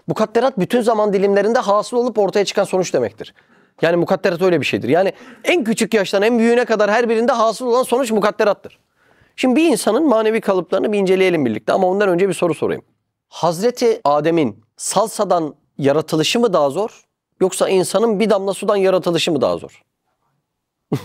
mukadderat bütün zaman dilimlerinde hasıl olup ortaya çıkan sonuç demektir. Yani mukadderat öyle bir şeydir. Yani en küçük yaştan en büyüğüne kadar her birinde hasıl olan sonuç mukadderattır. Şimdi bir insanın manevi kalıplarını bir inceleyelim birlikte ama ondan önce bir soru sorayım. Hazreti Adem'in salsadan yaratılışı mı daha zor? Yoksa insanın bir damla sudan yaratılışı mı daha zor?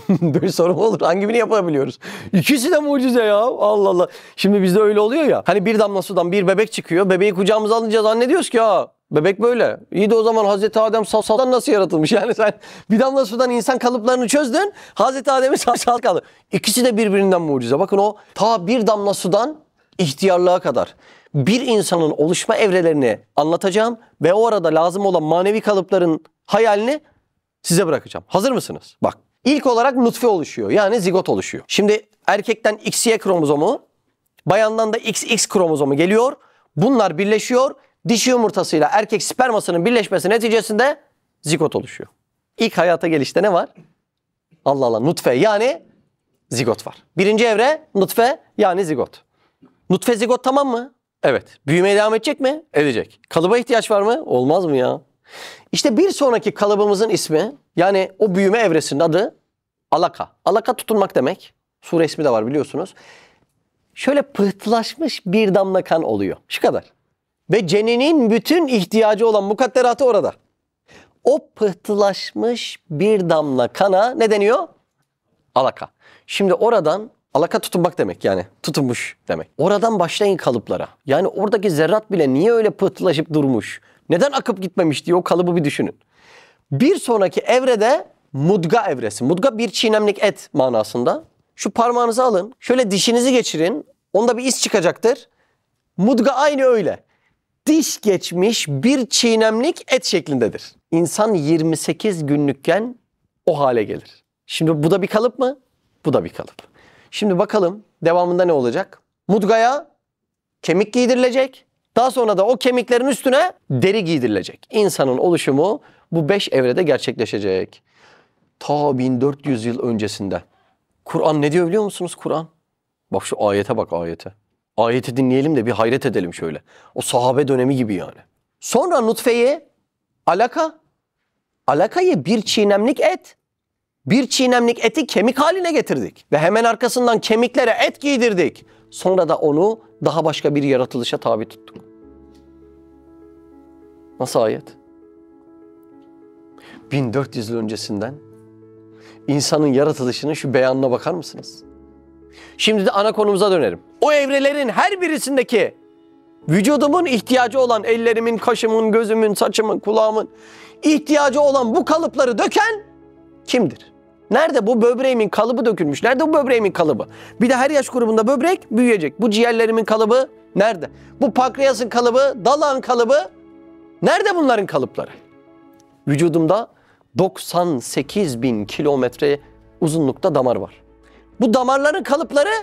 Böyle soru mu olur? Hangi birini yapabiliyoruz? İkisi de mucize ya. Allah Allah. Şimdi bizde öyle oluyor ya. Hani bir damla sudan bir bebek çıkıyor. Bebeği kucağımıza alınca zannediyoruz ki ya bebek böyle. İyi de o zaman Hazreti Adem salsadan nasıl yaratılmış? Yani sen bir damla sudan insan kalıplarını çözdün. Hazreti Adem'in sal kalıbı. İkisi de birbirinden mucize. Bakın o ta bir damla sudan ihtiyarlığa kadar bir insanın oluşma evrelerini anlatacağım ve o arada lazım olan manevi kalıpların hayalini size bırakacağım. Hazır mısınız? Bak. İlk olarak nutfe oluşuyor. Yani zigot oluşuyor. Şimdi erkekten XY kromozomu, bayandan da XX kromozomu geliyor. Bunlar birleşiyor. Dişi yumurtasıyla erkek spermasının birleşmesi neticesinde zigot oluşuyor. İlk hayata gelişte ne var? Allah Allah, nutfe yani zigot var. Birinci evre nutfe yani zigot. Nutfe zigot tamam mı? Evet. Büyümeye devam edecek mi? Edecek. Kalıba ihtiyaç var mı? Olmaz mı ya? İşte bir sonraki kalıbımızın ismi, yani o büyüme evresinin adı alaka. Alaka tutunmak demek. Sure ismi de var biliyorsunuz. Şöyle pıhtılaşmış bir damla kan oluyor. Şu kadar. Ve ceninin bütün ihtiyacı olan mukadderatı orada. O pıhtılaşmış bir damla kana ne deniyor? Alaka. Şimdi oradan alaka tutunmak demek, yani tutunmuş demek. Oradan başlayın kalıplara. Yani oradaki zerrat bile niye öyle pıhtılaşıp durmuş? Neden akıp gitmemiş diye o kalıbı bir düşünün. Bir sonraki evrede mudga evresi. Mudga bir çiğnemlik et manasında. Şu parmağınızı alın. Şöyle dişinizi geçirin. Onda bir iz çıkacaktır. Mudga aynı öyle. Diş geçmiş bir çiğnemlik et şeklindedir. İnsan 28 günlükken o hale gelir. Şimdi bu da bir kalıp mı? Bu da bir kalıp. Şimdi bakalım devamında ne olacak? Mudgaya kemik giydirilecek. Daha sonra da o kemiklerin üstüne deri giydirilecek. İnsanın oluşumu bu 5 evrede gerçekleşecek. Ta 1400 yıl öncesinde. Kur'an ne diyor biliyor musunuz Kur'an? Bak şu ayete bak, ayete. Ayeti dinleyelim de bir hayret edelim şöyle. O sahabe dönemi gibi yani. Sonra nutfeyi alaka. Alakayı bir çiğnemlik et. Bir çiğnemlik eti kemik haline getirdik. Ve hemen arkasından kemiklere et giydirdik. Sonra da onu daha başka bir yaratılışa tabi tuttuk. Nasıl ayet? 1400 yıl öncesinden insanın yaratılışının şu beyanına bakar mısınız? Şimdi de ana konumuza dönelim. O evrelerin her birisindeki vücudumun ihtiyacı olan ellerimin, kaşımın, gözümün, saçımın, kulağımın ihtiyacı olan bu kalıpları döken kimdir? Nerede bu böbreğimin kalıbı dökülmüş? Nerede bu böbreğimin kalıbı? Bir de her yaş grubunda böbrek büyüyecek. Bu ciğerlerimin kalıbı nerede? Bu pankreasın kalıbı, dalağın kalıbı nerede bunların kalıpları? Vücudumda 98 bin kilometre uzunlukta damar var. Bu damarların kalıpları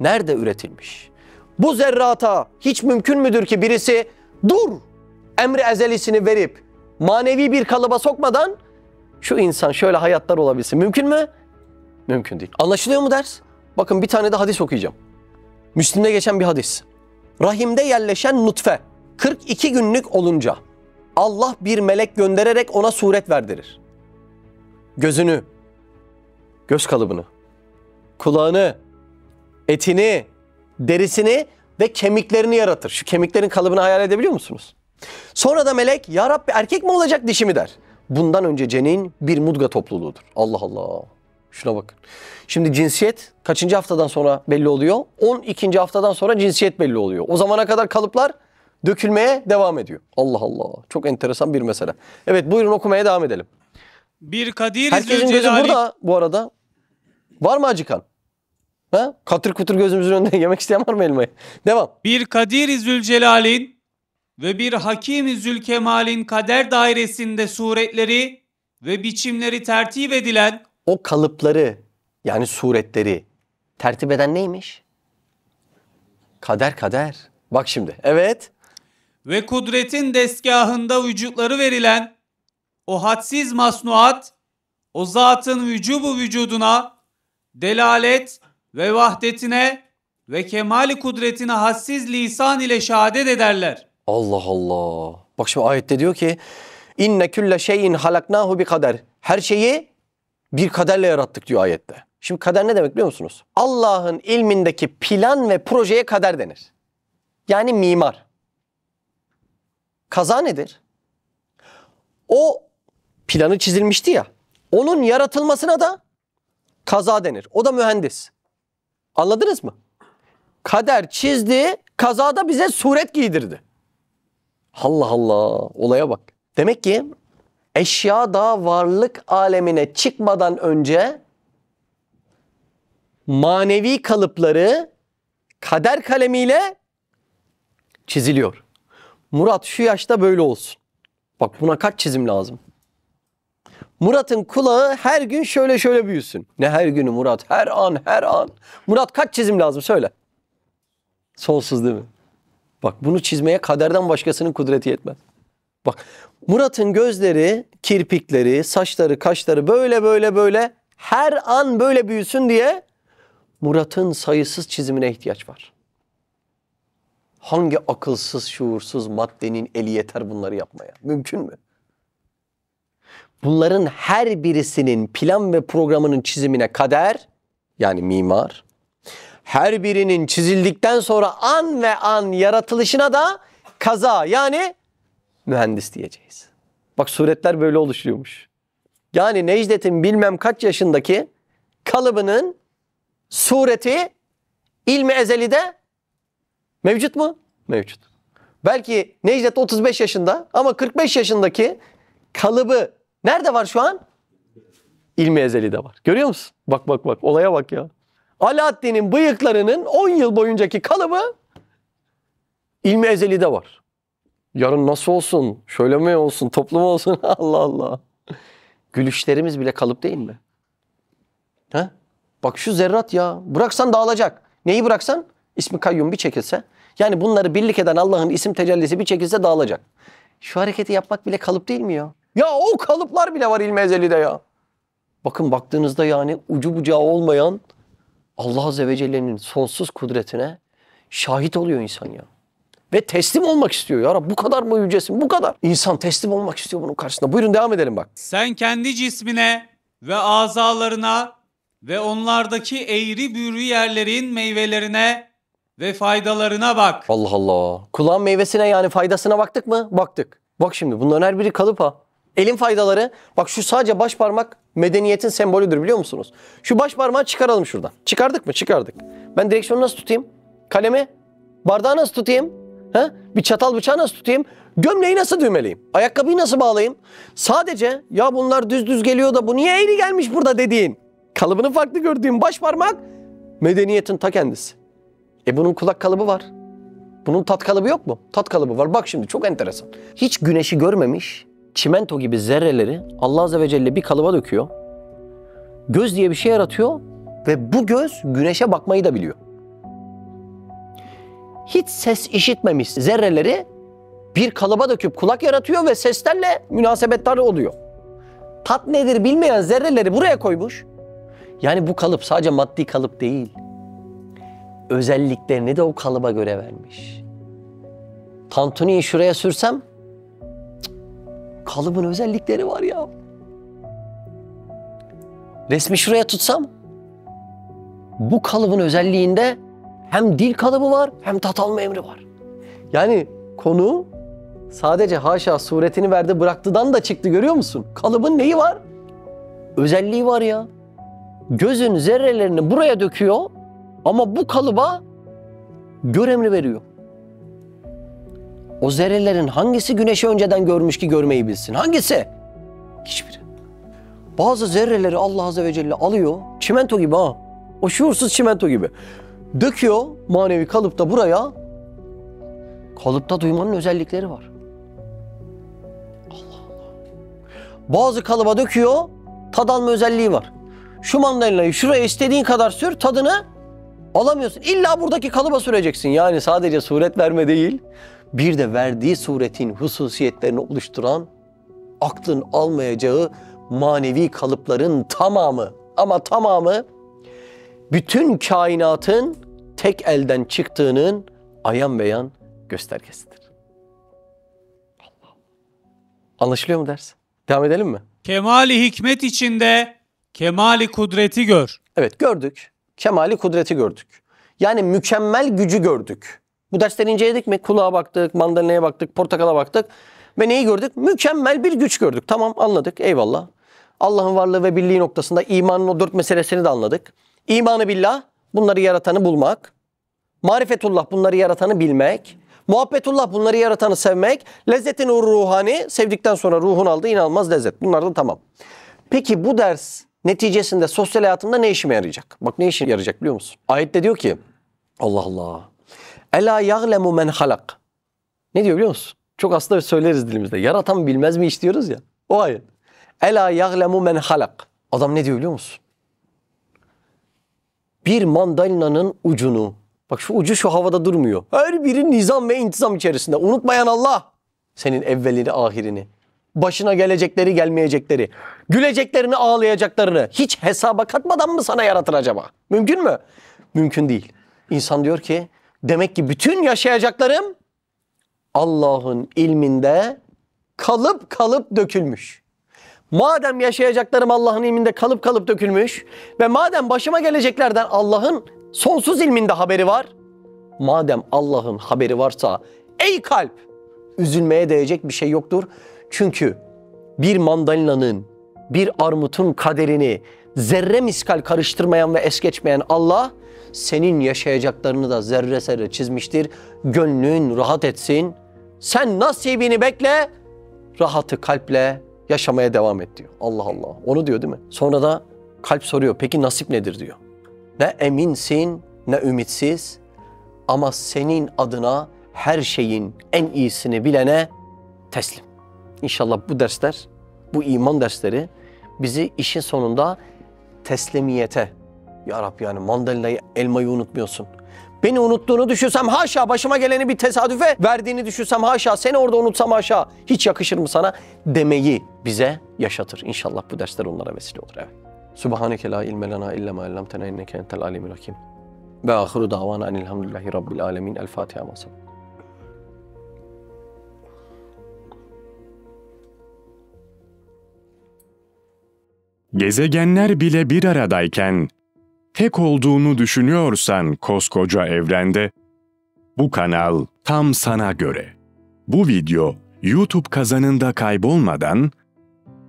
nerede üretilmiş? Bu zerrata hiç mümkün müdür ki birisi dur emri ezelisini verip manevi bir kalıba sokmadan şu insan şöyle hayatlar olabilsin? Mümkün mü? Mümkün değil. Anlaşılıyor mu ders? Bakın bir tane de hadis okuyacağım. Müslim'de geçen bir hadis. Rahimde yerleşen nutfe 42 günlük olunca Allah bir melek göndererek ona suret verdirir. Gözünü, göz kalıbını, kulağını, etini, derisini ve kemiklerini yaratır. Şu kemiklerin kalıbını hayal edebiliyor musunuz? Sonra da melek, ya Rabbi erkek mi olacak dişi mi der. Bundan önce cenin bir mudga topluluğudur. Allah Allah. Şuna bakın. Şimdi cinsiyet kaçıncı haftadan sonra belli oluyor? 12. haftadan sonra cinsiyet belli oluyor. O zamana kadar kalıplar dökülmeye devam ediyor. Allah Allah. Çok enteresan bir mesele. Evet, buyurun okumaya devam edelim. Bir Kadir Herkesin gözü Zülcelal'in burada bu arada. Var mı acıkan? Ha? Katır kutur gözümüzün önünde yemek isteyen var mı elmayı? Devam. Bir Kadir Zülcelal'in ve bir Hakim Zülkemal'in kader dairesinde suretleri ve biçimleri tertip edilen O kalıpları yani suretleri tertip eden neymiş? Kader. Bak şimdi. Evet. ve kudretin destgahında vücutları verilen o hadsiz masnuat, o zatın vücubu vücuduna, delalet ve vahdetine ve kemali kudretine hadsiz lisan ile şehadet ederler. Allah Allah. Bak şimdi ayette diyor ki inne külle şeyin halaknahu bi kader. Her şeyi bir kaderle yarattık diyor ayette. Şimdi kader ne demek biliyor musunuz? Allah'ın ilmindeki plan ve projeye kader denir. Yani mimar. Kaza nedir? O planı çizilmişti ya. Onun yaratılmasına da kaza denir. O da mühendis. Anladınız mı? Kader çizdi, kazada bize suret giydirdi. Allah Allah, olaya bak. Demek ki eşya da varlık alemine çıkmadan önce manevi kalıpları kader kalemiyle çiziliyor. Murat şu yaşta böyle olsun. Bak buna kaç çizim lazım? Murat'ın kulağı her gün şöyle büyüsün. Ne her günü Murat? Her an. Murat kaç çizim lazım söyle. Sonsuz değil mi? Bak bunu çizmeye kaderden başkasının kudreti yetmez. Bak Murat'ın gözleri, kirpikleri, saçları, kaşları böyle her an böyle büyüsün diye Murat'ın sayısız çizimine ihtiyaç var. Hangi akılsız, şuursuz maddenin eli yeter bunları yapmaya? Mümkün mü? Bunların her birisinin plan ve programının çizimine kader, yani mimar, her birinin çizildikten sonra an ve an yaratılışına da kaza, yani mühendis diyeceğiz. Bak suretler böyle oluşuyormuş. Yani Necdet'in bilmem kaç yaşındaki kalıbının sureti ilmi ezelide mevcut mu? Mevcut. Belki Necdet 35 yaşında ama 45 yaşındaki kalıbı nerede var şu an? İlmi ezelide var. Görüyor musun? Bak olaya bak ya. Alaaddin'in bıyıklarının 10 yıl boyuncaki kalıbı ilmi ezelide var. Yarın nasıl olsun? Şöyle mi olsun? Toplu mu olsun? Allah Allah. Gülüşlerimiz bile kalıp değil mi? Ha? Bak şu zerrat ya. Bıraksan dağılacak. Neyi bıraksan? İsmi kayyum bir çekilse. Yani bunları birlik eden Allah'ın isim tecellisi bir çekilse dağılacak. Şu hareketi yapmak bile kalıp değil mi ya? Ya o kalıplar bile var ilmi ezelide ya. Bakın baktığınızda yani ucu bucağı olmayan Allah Azze ve Celle'nin sonsuz kudretine şahit oluyor insan ya. Ve teslim olmak istiyor ya Rabbi, bu kadar mı yücesin, bu kadar. İnsan teslim olmak istiyor bunun karşısında. Buyurun devam edelim bak. Sen kendi cismine ve azalarına ve onlardaki eğri büğrü yerlerin meyvelerine ve faydalarına bak. Allah Allah. Kulağın meyvesine yani faydasına baktık mı? Baktık. Bak şimdi bunların her biri kalıp ha. Elin faydaları. Bak şu sadece baş parmak medeniyetin sembolüdür biliyor musunuz? Şu baş parmağı çıkaralım şuradan. Çıkardık mı? Çıkardık. Ben direksiyonu nasıl tutayım? Kalemi? Bardağı nasıl tutayım? Ha? Bir çatal bıçağı nasıl tutayım? Gömleği nasıl düğmeleyeyim? Ayakkabıyı nasıl bağlayayım? Sadece ya bunlar düz geliyor da bu niye eğri gelmiş burada dediğin, kalıbını farklı gördüğün baş parmak medeniyetin ta kendisi. Bunun kulak kalıbı var. Bunun tat kalıbı yok mu? Tat kalıbı var. Bak şimdi çok enteresan. Hiç güneşi görmemiş çimento gibi zerreleri Allah Azze ve Celle bir kalıba döküyor. Göz diye bir şey yaratıyor ve bu göz güneşe bakmayı da biliyor. Hiç ses işitmemiş zerreleri bir kalıba döküp kulak yaratıyor ve seslerle münasebetler oluyor. Tat nedir bilmeyen zerreleri buraya koymuş. Yani bu kalıp sadece maddi kalıp değil. özelliklerini de o kalıba göre vermiş. Tantuniyi şuraya sürsem kalıbın özellikleri var ya. Resmi şuraya tutsam bu kalıbın özelliğinde hem dil kalıbı var hem tat alma emri var. Yani konu sadece haşa suretini verdi bıraktıdan da çıktı, görüyor musun? Kalıbın neyi var? Özelliği var ya. Gözün zerrelerini buraya döküyor ama bu kalıba gör emri veriyor. O zerrelerin hangisi güneşi önceden görmüş ki görmeyi bilsin? Hangisi? Hiçbiri. Bazı zerreleri Allah Azze ve Celle alıyor. Çimento gibi ha. O şuursuz çimento gibi. Döküyor manevi kalıpta buraya. Kalıpta duymanın özellikleri var. Allah Allah. Bazı kalıba döküyor, tad alma özelliği var. Şu mandalinayı şuraya istediğin kadar sür, tadını alamıyorsun. İlla buradaki kalıba süreceksin. Yani sadece suret verme değil, bir de verdiği suretin hususiyetlerini oluşturan, aklın almayacağı manevi kalıpların tamamı, ama tamamı bütün kainatın tek elden çıktığının ayan beyan göstergesidir. Allah. Anlaşılıyor mu ders? Devam edelim mi? Kemali hikmet içinde kemali kudreti gör. Evet, gördük. Kemali kudreti gördük. Yani mükemmel gücü gördük. Bu dersleri inceledik mi? Kulağa baktık, mandalinaya baktık, portakala baktık. Ve neyi gördük? Mükemmel bir güç gördük. Tamam, anladık. Eyvallah. Allah'ın varlığı ve birliği noktasında imanın o 4 meselesini de anladık. İmanı billah, bunları yaratanı bulmak. Marifetullah, bunları yaratanı bilmek. Muhabbetullah, bunları yaratanı sevmek. Lezzetin ruhani, sevdikten sonra ruhun aldığı inanılmaz lezzet. Bunlar da tamam. Peki bu ders neticesinde sosyal hayatımda ne işime yarayacak? Bak ne işime yarayacak biliyor musun? Ayette diyor ki, Allah Allah. Ela ya'lemu men halak. Ne diyor biliyor musun? Çok aslında söyleriz dilimizde. Yaratan bilmez mi iş diyoruz ya. O ayet. Ela ya'lemu men halak. Adam ne diyor biliyor musun? Bir mandalinanın ucunu, bak şu ucu şu havada durmuyor. Her biri nizam ve intizam içerisinde. Unutmayan Allah. Senin evvelini, ahirini. Başına gelecekleri, gelmeyecekleri. Güleceklerini, ağlayacaklarını. Hiç hesaba katmadan mı sana yaratır acaba? Mümkün mü? Mümkün değil. İnsan diyor ki, demek ki bütün yaşayacaklarım Allah'ın ilminde kalıp kalıp dökülmüş. Madem yaşayacaklarım Allah'ın ilminde kalıp kalıp dökülmüş ve madem başıma geleceklerden Allah'ın sonsuz ilminde haberi var, madem Allah'ın haberi varsa ey kalp, üzülmeye değecek bir şey yoktur. Çünkü bir mandalinanın, bir armutun kaderini zerre miskal karıştırmayan ve es geçmeyen Allah, senin yaşayacaklarını da zerre zerre çizmiştir. Gönlün rahat etsin. Sen nasibini bekle, rahatı kalple yaşamaya devam et diyor. Allah Allah. Onu diyor değil mi? Sonra da kalp soruyor. Peki nasip nedir diyor. Ne eminsin ne ümitsiz ama senin adına her şeyin en iyisini bilene teslim. İnşallah bu dersler, bu iman dersleri bizi işin sonunda teslimiyete. Ya Rabbi, yani mandalinayı, elmayı unutmuyorsun. Beni unuttuğunu düşünsem haşa, başıma geleni bir tesadüfe verdiğini düşünsem haşa, seni orada unutsam haşa, hiç yakışır mı sana demeyi bize yaşatır. İnşallah bu dersler onlara vesile olur. Evet. Subhaneke la ilme lena illa ma allamtena inneke entel alimul hakim. Ve ahiru davana enelhamdülillahi rabbil alemin. El Fatiha masal. Gezegenler bile bir aradayken, tek olduğunu düşünüyorsan koskoca evrende, bu kanal tam sana göre. Bu video YouTube kazanında kaybolmadan,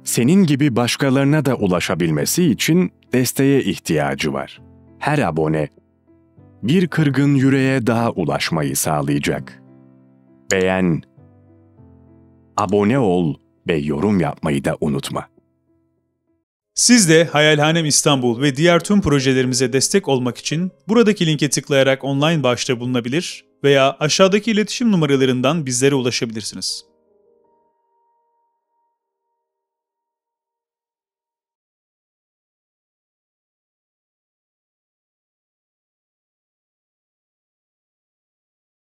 senin gibi başkalarına da ulaşabilmesi için desteğe ihtiyacı var. Her abone, bir kırgın yüreğe daha ulaşmayı sağlayacak. Beğen, abone ol ve yorum yapmayı da unutma. Siz de Hayalhanem İstanbul ve diğer tüm projelerimize destek olmak için buradaki linke tıklayarak online bağışta bulunabilir veya aşağıdaki iletişim numaralarından bizlere ulaşabilirsiniz.